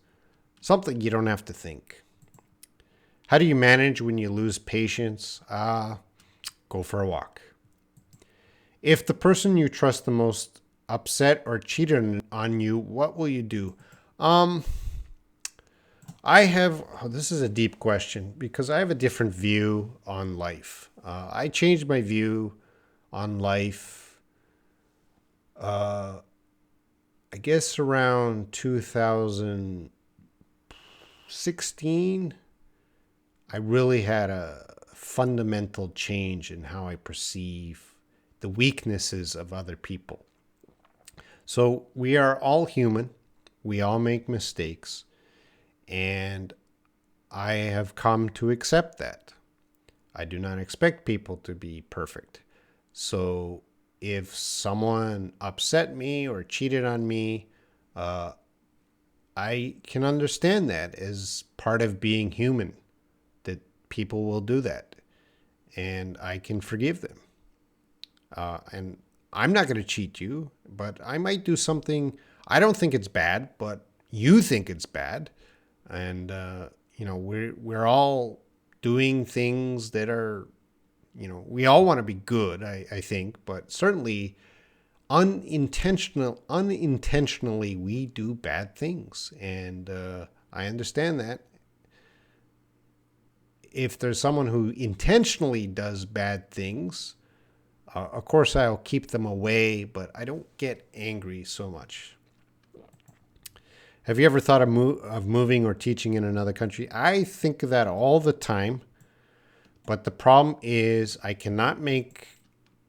something you don't have to think. How do you manage when you lose patience? Go for a walk. If the person you trust the most upset or cheated on you, what will you do? This is a deep question because I have a different view on life. I changed my view on life I guess around 2016, I really had a fundamental change in how I perceive the weaknesses of other people. So we are all human. We all make mistakes. And I have come to accept that. I do not expect people to be perfect. So if someone upset me or cheated on me, uh, I can understand that as part of being human, that people will do that. And I can forgive them. And I'm not going to cheat you, but I might do something. I don't think it's bad, but you think it's bad. And, we're all doing things that are, we all want to be good, I think, but certainly unintentionally we do bad things. And I understand that. If there's someone who intentionally does bad things, of course I'll keep them away, but I don't get angry so much. Have you ever thought of moving or teaching in another country? I think of that all the time, but the problem is I cannot make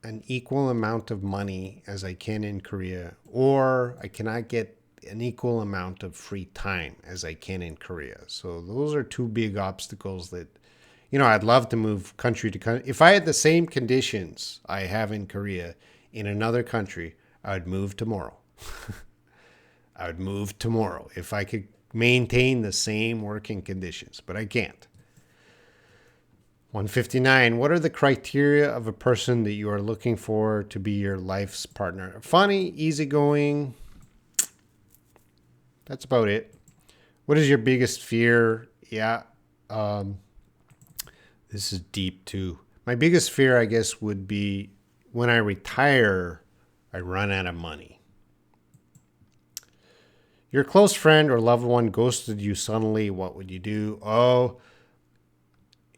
an equal amount of money as I can in Korea, or I cannot get an equal amount of free time as I can in Korea. So those are two big obstacles that, I'd love to move country to country. If I had the same conditions I have in Korea in another country, I would move tomorrow. I would move tomorrow if I could maintain the same working conditions, but I can't. 159. What are the criteria of a person that you are looking for to be your life's partner? Funny, easygoing. That's about it. What is your biggest fear? Yeah. This is deep too. My biggest fear, I guess, would be when I retire, I run out of money. Your close friend or loved one ghosted you suddenly. What would you do? Oh,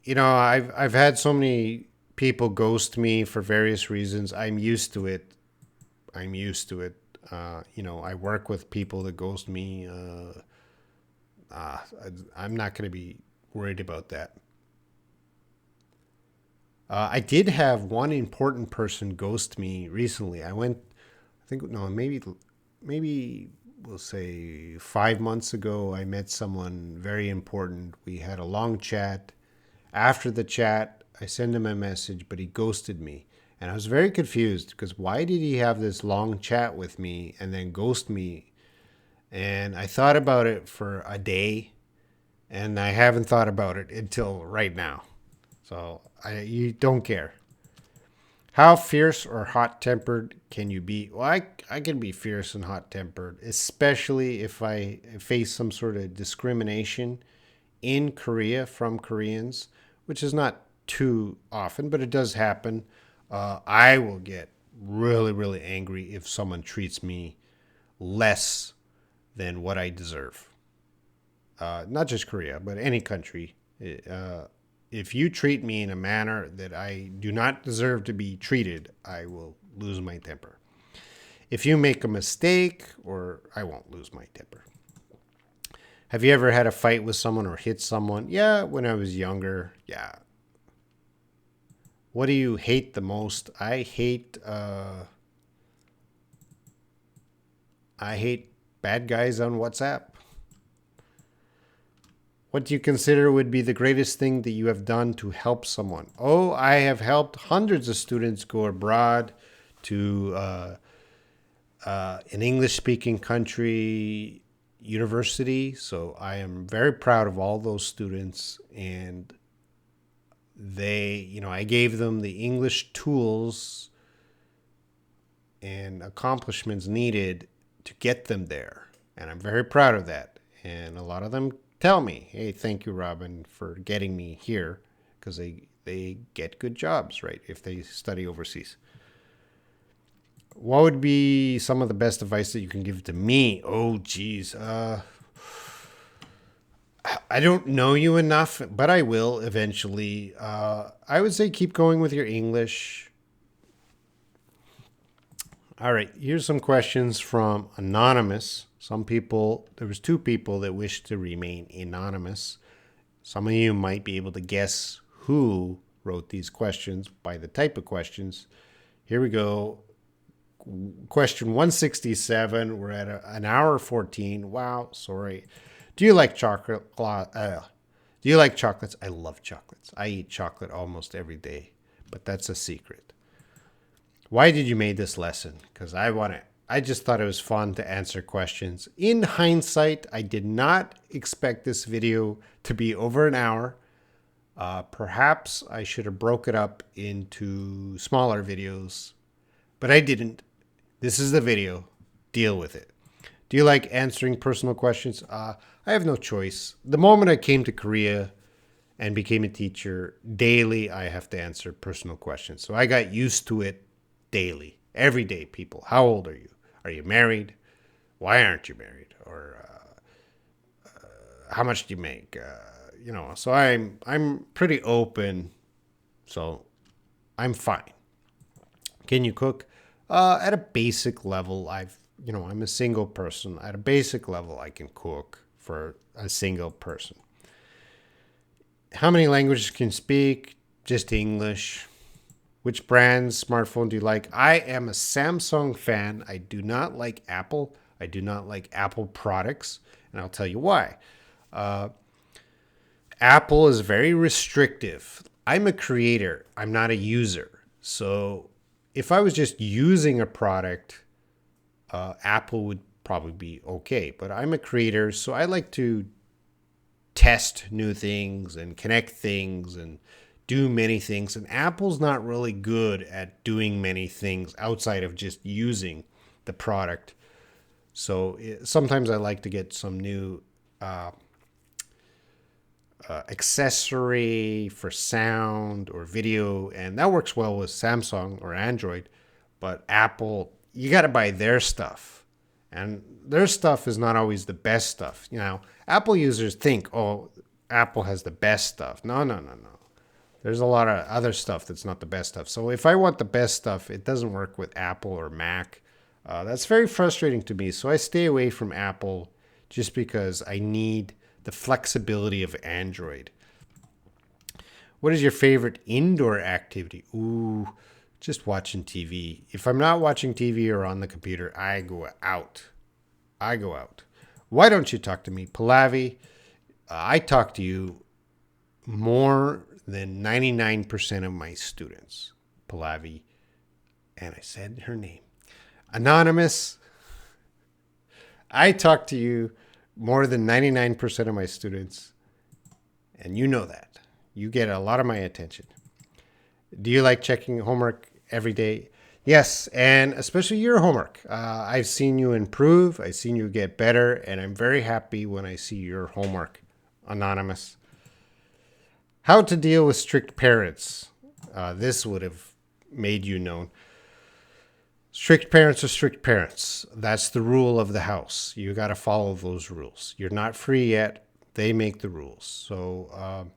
I've had so many people ghost me for various reasons. I'm used to it. I work with people that ghost me. I'm not going to be worried about that. I did have one important person ghost me recently. Maybe we'll say 5 months ago, I met someone very important. We had a long chat. After the chat, I sent him a message, but he ghosted me. And I was very confused because why did he have this long chat with me and then ghost me? And I thought about it for a day, and I haven't thought about it until right now. So you don't care. How fierce or hot-tempered can you be? Well, I can be fierce and hot-tempered, especially if I face some sort of discrimination in Korea from Koreans, which is not too often, but it does happen. I will get really, really angry if someone treats me less than what I deserve. Not just Korea, but any country. If you treat me in a manner that I do not deserve to be treated, I will lose my temper. If you make a mistake, or I won't lose my temper. Have you ever had a fight with someone or hit someone? Yeah, when I was younger. Yeah. What do you hate the most? I hate bad guys on WhatsApp. What do you consider would be the greatest thing that you have done to help someone? Oh, I have helped hundreds of students go abroad to an English-speaking country university. So I am very proud of all those students, and I gave them the English tools and accomplishments needed to get them there. And I'm very proud of that. And a lot of them tell me, hey, thank you, Robin, for getting me here, because they get good jobs, right, if they study overseas. What would be some of the best advice that you can give to me? Oh, geez. I don't know you enough, but I will eventually. I would say keep going with your English. All right, here's some questions from Anonymous. There was two people that wished to remain anonymous. Some of you might be able to guess who wrote these questions by the type of questions. Here we go. Question 167. We're at an hour 14. Wow, sorry. Do you like chocolate? Do you like chocolates? I love chocolates. I eat chocolate almost every day, but that's a secret. Why did you make this lesson? Because I just thought it was fun to answer questions. In hindsight, I did not expect this video to be over an hour. Perhaps I should have broke it up into smaller videos, but I didn't. This is the video. Deal with it. Do you like answering personal questions? I have no choice. The moment I came to Korea and became a teacher, daily I have to answer personal questions. So I got used to it daily, every day. People, how old are you? Are you married? Why aren't you married? Or how much do you make? So I'm pretty open, so I'm fine. Can you cook? At a basic level, I'm a single person. At a basic level, I can cook for a single person. How many languages can you speak? Just English. Which brand's smartphone do you like? I am a Samsung fan. I do not like Apple. I do not like Apple products, and I'll tell you why. Apple is very restrictive. I'm a creator. I'm not a user. So if I was just using a product, Apple would probably be okay. But I'm a creator, so I like to test new things and connect things and do many things. And Apple's not really good at doing many things outside of just using the product. So sometimes I like to get some new accessory for sound or video, and that works well with Samsung or Android. But Apple, you got to buy their stuff, and their stuff is not always the best stuff. Apple users think, oh, Apple has the best stuff. No. There's a lot of other stuff that's not the best stuff. So if I want the best stuff, it doesn't work with Apple or Mac. That's very frustrating to me. So I stay away from Apple just because I need the flexibility of Android. What is your favorite indoor activity? Ooh, just watching TV. If I'm not watching TV or on the computer, I go out. Why don't you talk to me? Pallavi, I talk to you more than 99% of my students. Pallavi, and I said her name. Anonymous, I talk to you more than 99% of my students, and you know that. You get a lot of my attention. Do you like checking homework every day? Yes, and especially your homework. I've seen you improve. I've seen you get better, and I'm very happy when I see your homework. Anonymous. How to deal with strict parents. This would have made you known. Strict parents are strict parents. That's the rule of the house. You got to follow those rules. You're not free yet. They make the rules. So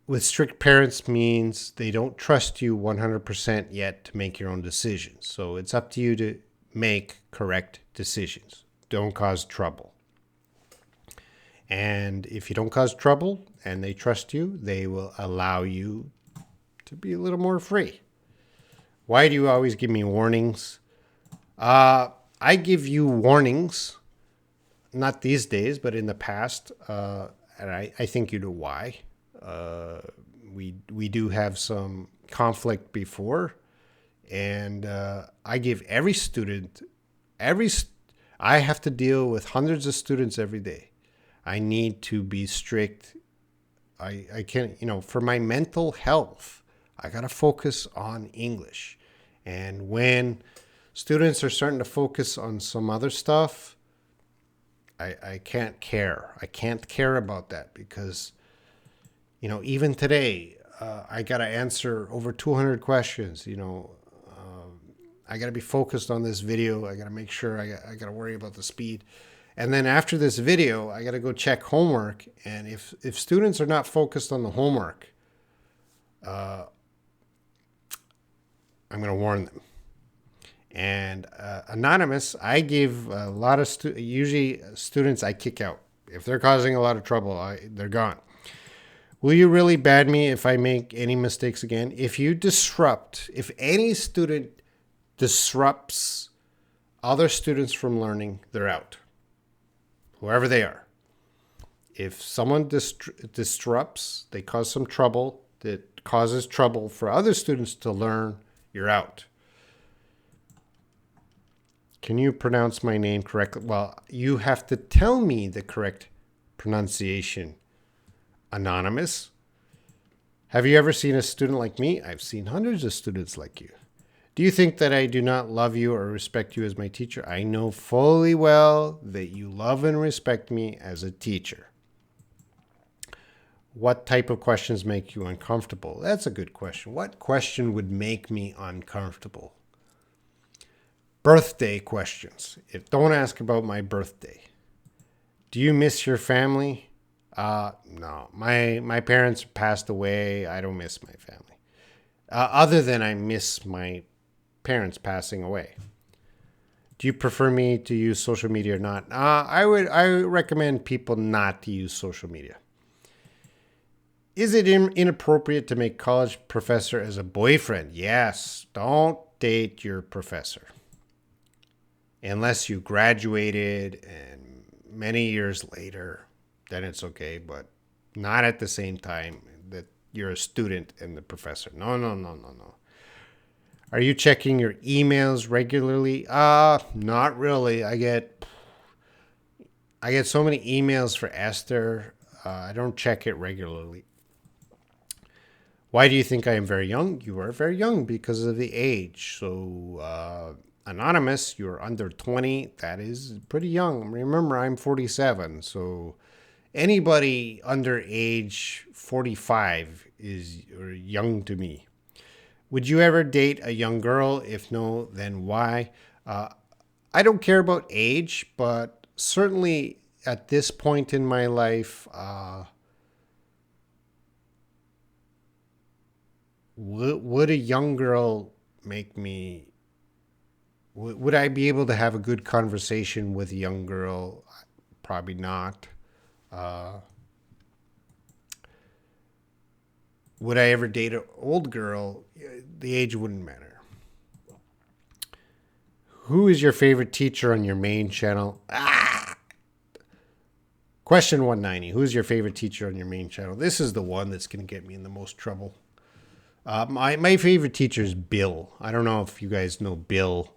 with strict parents means they don't trust you 100% yet to make your own decisions. So it's up to you to make correct decisions. Don't cause trouble. And if you don't cause trouble and they trust you, they will allow you to be a little more free. Why do you always give me warnings? I give you warnings, not these days, but in the past, and I think you know why. We do have some conflict before, and I give every student, I have to deal with hundreds of students every day. I need to be strict. I can't, for my mental health, I got to focus on English. And when students are starting to focus on some other stuff, I can't care. I can't care about that because, even today, I got to answer over 200 questions. I got to be focused on this video. I got to make sure I got to worry about the speed. And then after this video, I got to go check homework. And if students are not focused on the homework, I'm going to warn them. And Anonymous, I give a lot of usually students I kick out. If they're causing a lot of trouble, they're gone. Will you really ban me if I make any mistakes again? If any student disrupts other students from learning, they're out. Whoever they are. If someone disrupts, they cause some trouble that causes trouble for other students to learn, You're out. Can you pronounce my name correctly? Well, you have to tell me the correct pronunciation. Anonymous. Have you ever seen a student like me? I've seen hundreds of students like you. Do you think that I do not love you or respect you as my teacher? I know fully well that you love and respect me as a teacher. What type of questions make you uncomfortable? That's a good question. What question would make me uncomfortable? Birthday questions. Don't ask about my birthday. Do you miss your family? No. My parents passed away. I don't miss my family. Other than I miss my parents passing away. Do you prefer me to use social media or not? I recommend people not to use social media. Is it inappropriate to make college professor as a boyfriend? Yes. Don't date your professor. Unless you graduated and many years later, then it's okay, but not at the same time that you're a student and the professor. No. Are you checking your emails regularly? Not really. I get so many emails for Esther. I don't check it regularly. Why do you think I am very young? You are very young because of the age. So, Anonymous, you're under 20. That is pretty young. Remember, I'm 47. So, anybody under age 45 is young to me. Would you ever date a young girl? If no, then why? I don't care about age, but certainly at this point in my life, would a young girl make me... Would I be able to have a good conversation with a young girl? Probably not. Would I ever date an old girl? The age wouldn't matter. Who is your favorite teacher on your main channel? Question 190. Who's your favorite teacher on your main channel? This is the one that's going to get me in the most trouble. My favorite teacher is Bill. I don't know if you guys know Bill.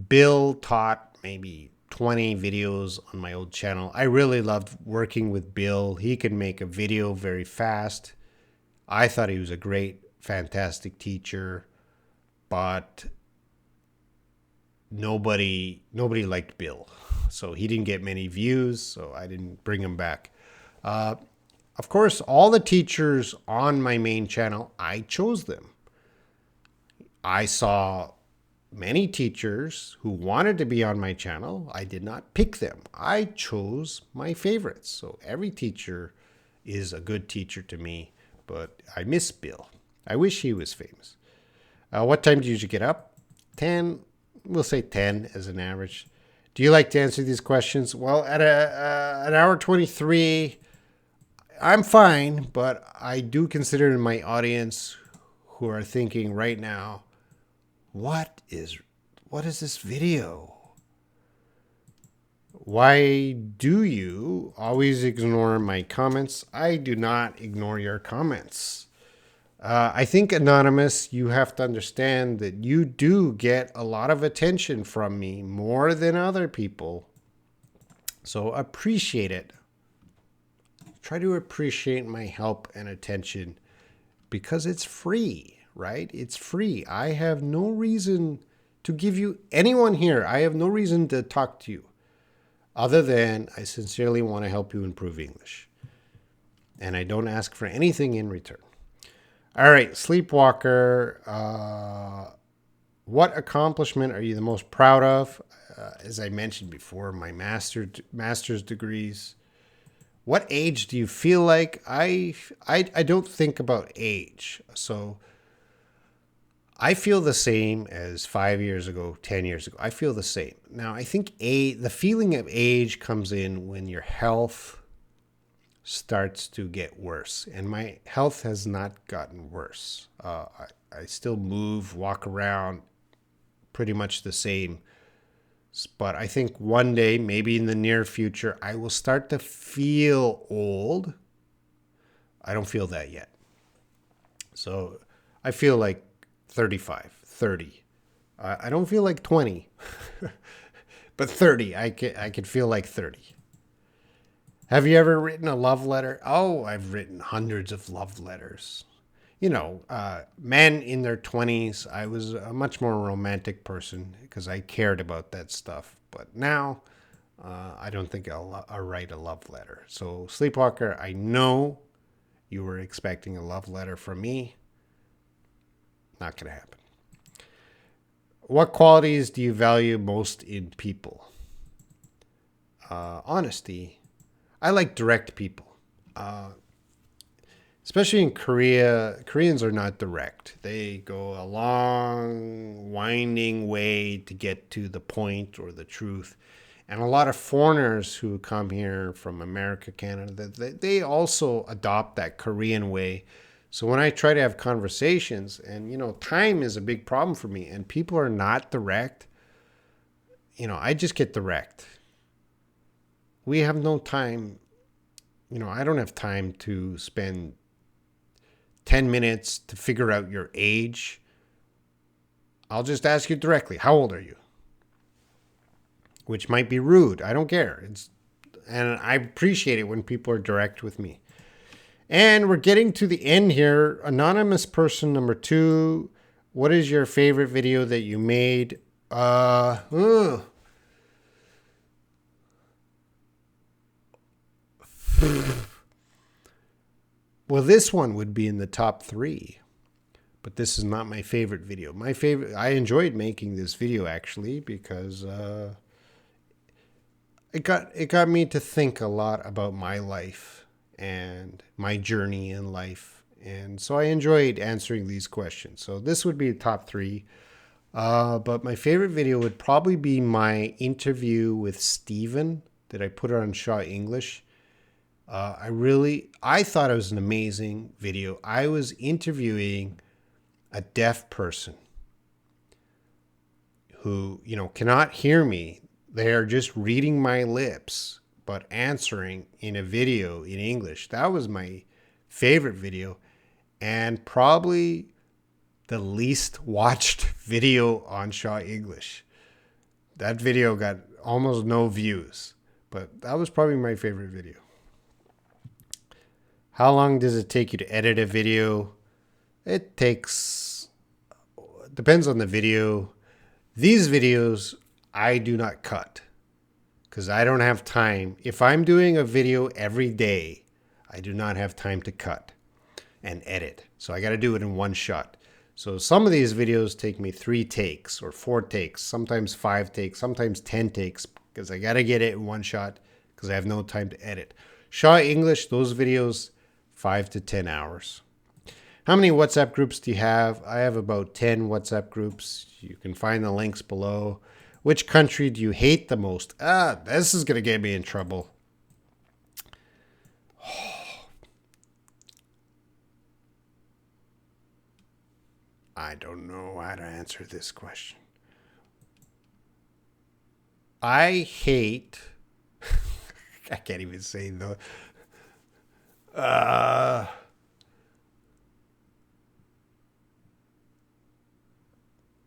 Bill taught maybe 20 videos on my old channel. I really loved working with Bill. He could make a video very fast. I thought he was a great, fantastic teacher, but nobody liked Bill. So he didn't get many views, so I didn't bring him back. Of course, all the teachers on my main channel, I chose them. I saw many teachers who wanted to be on my channel. I did not pick them. I chose my favorites. So every teacher is a good teacher to me, but I miss Bill. I wish he was famous. What time do you usually get up? 10. We'll say 10 as an average. Do you like to answer these questions? Well, at an hour 23, I'm fine, but I do consider in my audience who are thinking right now, what is this video? Why do you always ignore my comments? I do not ignore your comments. I think, Anonymous, you have to understand that you do get a lot of attention from me, more than other people. So appreciate it. Try to appreciate my help and attention because it's free, right? It's free. I have no reason to give you, anyone here, I have no reason to talk to you other than I sincerely want to help you improve English. And I don't ask for anything in return. All right, Sleepwalker, what accomplishment are you the most proud of? As I mentioned before, my master's degrees. What age do you feel like? I don't think about age. So I feel the same as 5 years ago, 10 years ago. I feel the same. Now, I think the feeling of age comes in when your health starts to get worse. And my health has not gotten worse. I still move, walk around pretty much the same. But I think one day, maybe in the near future, I will start to feel old. I don't feel that yet. So I feel like 35, 30. I don't feel like 20, but 30. I could feel like 30. Have you ever written a love letter? Oh, I've written hundreds of love letters. Men in their 20s, I was a much more romantic person because I cared about that stuff. But now, I don't think I'll write a love letter. So, Sleepwalker, I know you were expecting a love letter from me. Not going to happen. What qualities do you value most in people? Honesty. I like direct people. Especially in Korea, Koreans are not direct. They go a long, winding way to get to the point or the truth. And a lot of foreigners who come here from America, Canada, they also adopt that Korean way. So when I try to have conversations, and time is a big problem for me, and people are not direct, I just get direct. We have no time. I don't have time to spend 10 minutes to figure out your age. I'll just ask you directly, how old are you? Which might be rude. I don't care. And I appreciate it when people are direct with me. And we're getting to the end here. Anonymous person number 2. What is your favorite video that you made? Well, this one would be in the top 3. But this is not my favorite video. I enjoyed making this video actually because it got me to think a lot about my life and my journey in life. And so I enjoyed answering these questions. So this would be the top 3. But my favorite video would probably be my interview with Steven that I put on Shaw English. I thought it was an amazing video. I was interviewing a deaf person who, cannot hear me. They are just reading my lips, but answering in a video in English. That was my favorite video and probably the least watched video on Shaw English. That video got almost no views, but that was probably my favorite video. How long does it take you to edit a video? It depends on the video. These videos, I do not cut because I don't have time. If I'm doing a video every day, I do not have time to cut and edit. So I got to do it in one shot. So some of these videos take me 3 takes or 4 takes, sometimes 5 takes, sometimes 10 takes because I got to get it in one shot because I have no time to edit. Shaw English, those videos, 5 to 10 hours. How many WhatsApp groups do you have? I have about 10 WhatsApp groups. You can find the links below. Which country do you hate the most? This is going to get me in trouble. I don't know how to answer this question. I hate... I can't even say the...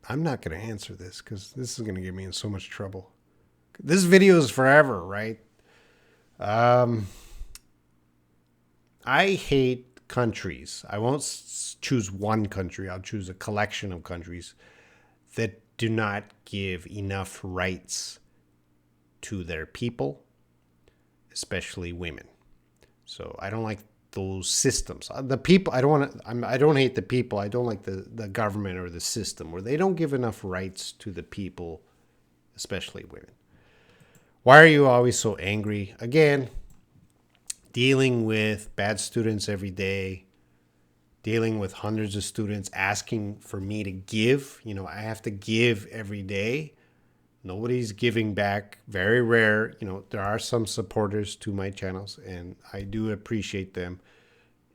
I'm not going to answer this because this is going to get me in so much trouble. This video is forever, right? I hate countries. I won't choose one country. I'll choose a collection of countries that do not give enough rights to their people, especially women. So I don't like those systems. The people, I don't hate the people. I don't like the government or the system where they don't give enough rights to the people, especially women. Why are you always so angry? Again, dealing with bad students every day, dealing with hundreds of students asking for me to give. I have to give every day. Nobody's giving back. Very rare. There are some supporters to my channels, and I do appreciate them.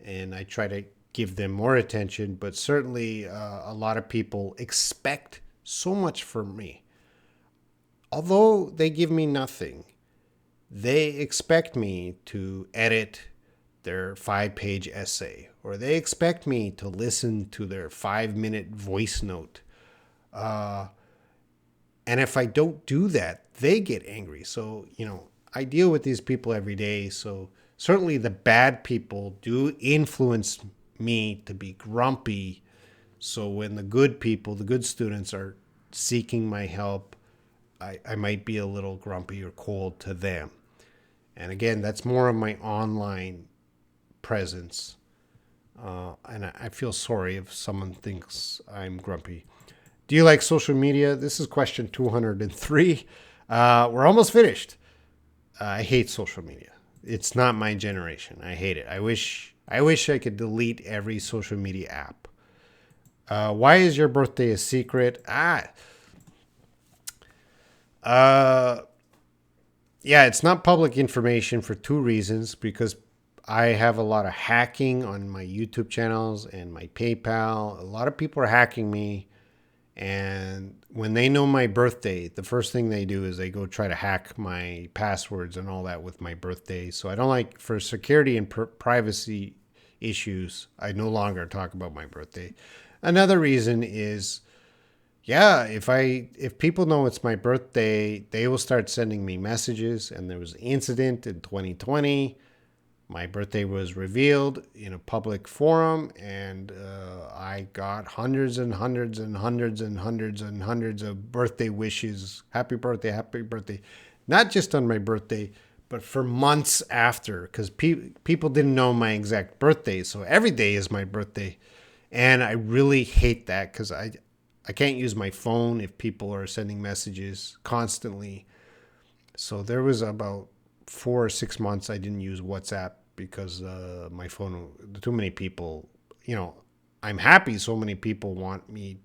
And I try to give them more attention. But certainly a lot of people expect so much from me. Although they give me nothing, they expect me to edit, their 5-page essay, or they expect me to listen to their 5-minute voice note. And if I don't do that, they get angry. So, I deal with these people every day. So certainly the bad people do influence me to be grumpy. So when the good people, the good students are seeking my help, I might be a little grumpy or cold to them. And again, that's more of my online presence. And I feel sorry if someone thinks I'm grumpy. Do you like social media? This is question 203. We're almost finished. I hate social media. It's not my generation. I hate it. I wish I could delete every social media app. Why is your birthday a secret? Yeah, it's not public information for 2 reasons. Because I have a lot of hacking on my YouTube channels and my PayPal. A lot of people are hacking me. And when they know my birthday, the first thing they do is they go try to hack my passwords and all that with my birthday. So I don't like, for security and privacy issues, I no longer talk about my birthday. Another reason is, yeah, if people know it's my birthday, they will start sending me messages. And there was an incident in 2020. My birthday was revealed in a public forum, and I got hundreds and hundreds and hundreds and hundreds and hundreds of birthday wishes. Happy birthday, happy birthday. Not just on my birthday, but for months after, because people didn't know my exact birthday. So every day is my birthday. And I really hate that, because I can't use my phone if people are sending messages constantly. So there was about 4 or 6 months I didn't use WhatsApp because my phone, too many people, I'm happy so many people want me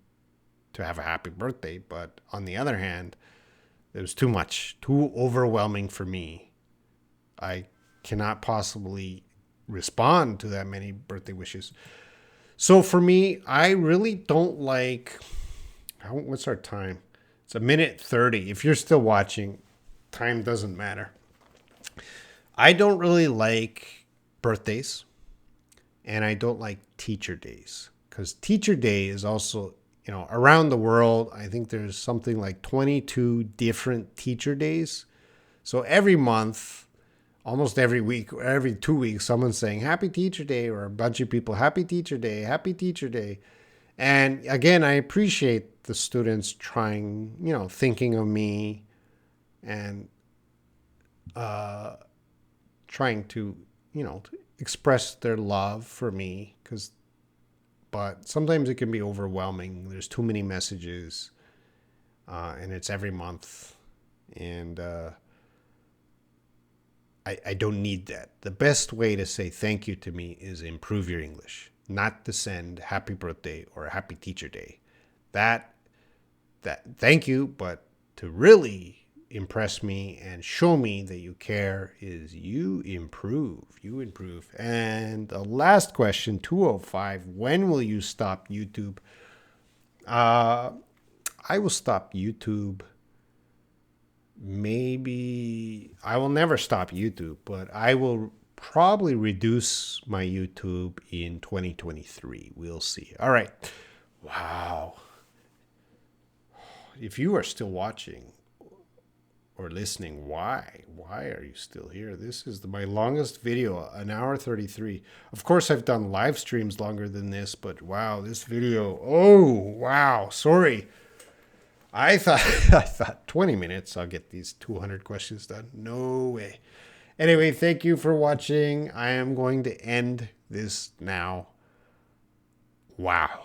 to have a happy birthday. But on the other hand, it was too much, too overwhelming for me. I cannot possibly respond to that many birthday wishes. So for me, I really don't like, what's our time? It's 1:30. If you're still watching, time doesn't matter. I don't really like birthdays, and I don't like teacher days, because teacher day is also, around the world, I think there's something like 22 different teacher days. So every month, almost every week, every 2 weeks, someone's saying happy teacher day, or a bunch of people, happy teacher day, happy teacher day. And again, I appreciate the students trying, thinking of me and trying to, express their love for me. But sometimes it can be overwhelming. There's too many messages, and it's every month. And I don't need that. The best way to say thank you to me is improve your English, not to send happy birthday or happy teacher day. That thank you, but to really impress me and show me that you care is you improve. And the last question, 205, when will you stop YouTube? I will stop YouTube. Maybe I will never stop YouTube, but I will probably reduce my YouTube in 2023. We'll see. All right. Wow. If you are still watching or listening, why are you still here? This is my longest video, 1:33. Of course, I've done live streams longer than this, but wow, this video, oh wow, sorry. I thought 20 minutes I'll get these 200 questions done. No way. Anyway, thank you for watching. I am going to end this now. Wow,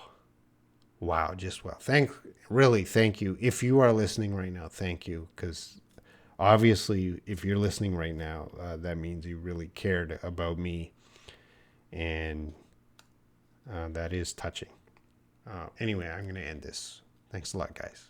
just wow. Thank you. If you are listening right now, thank you, because obviously, if you're listening right now, that means you really cared about me, and that is touching. Anyway, I'm going to end this. Thanks a lot, guys.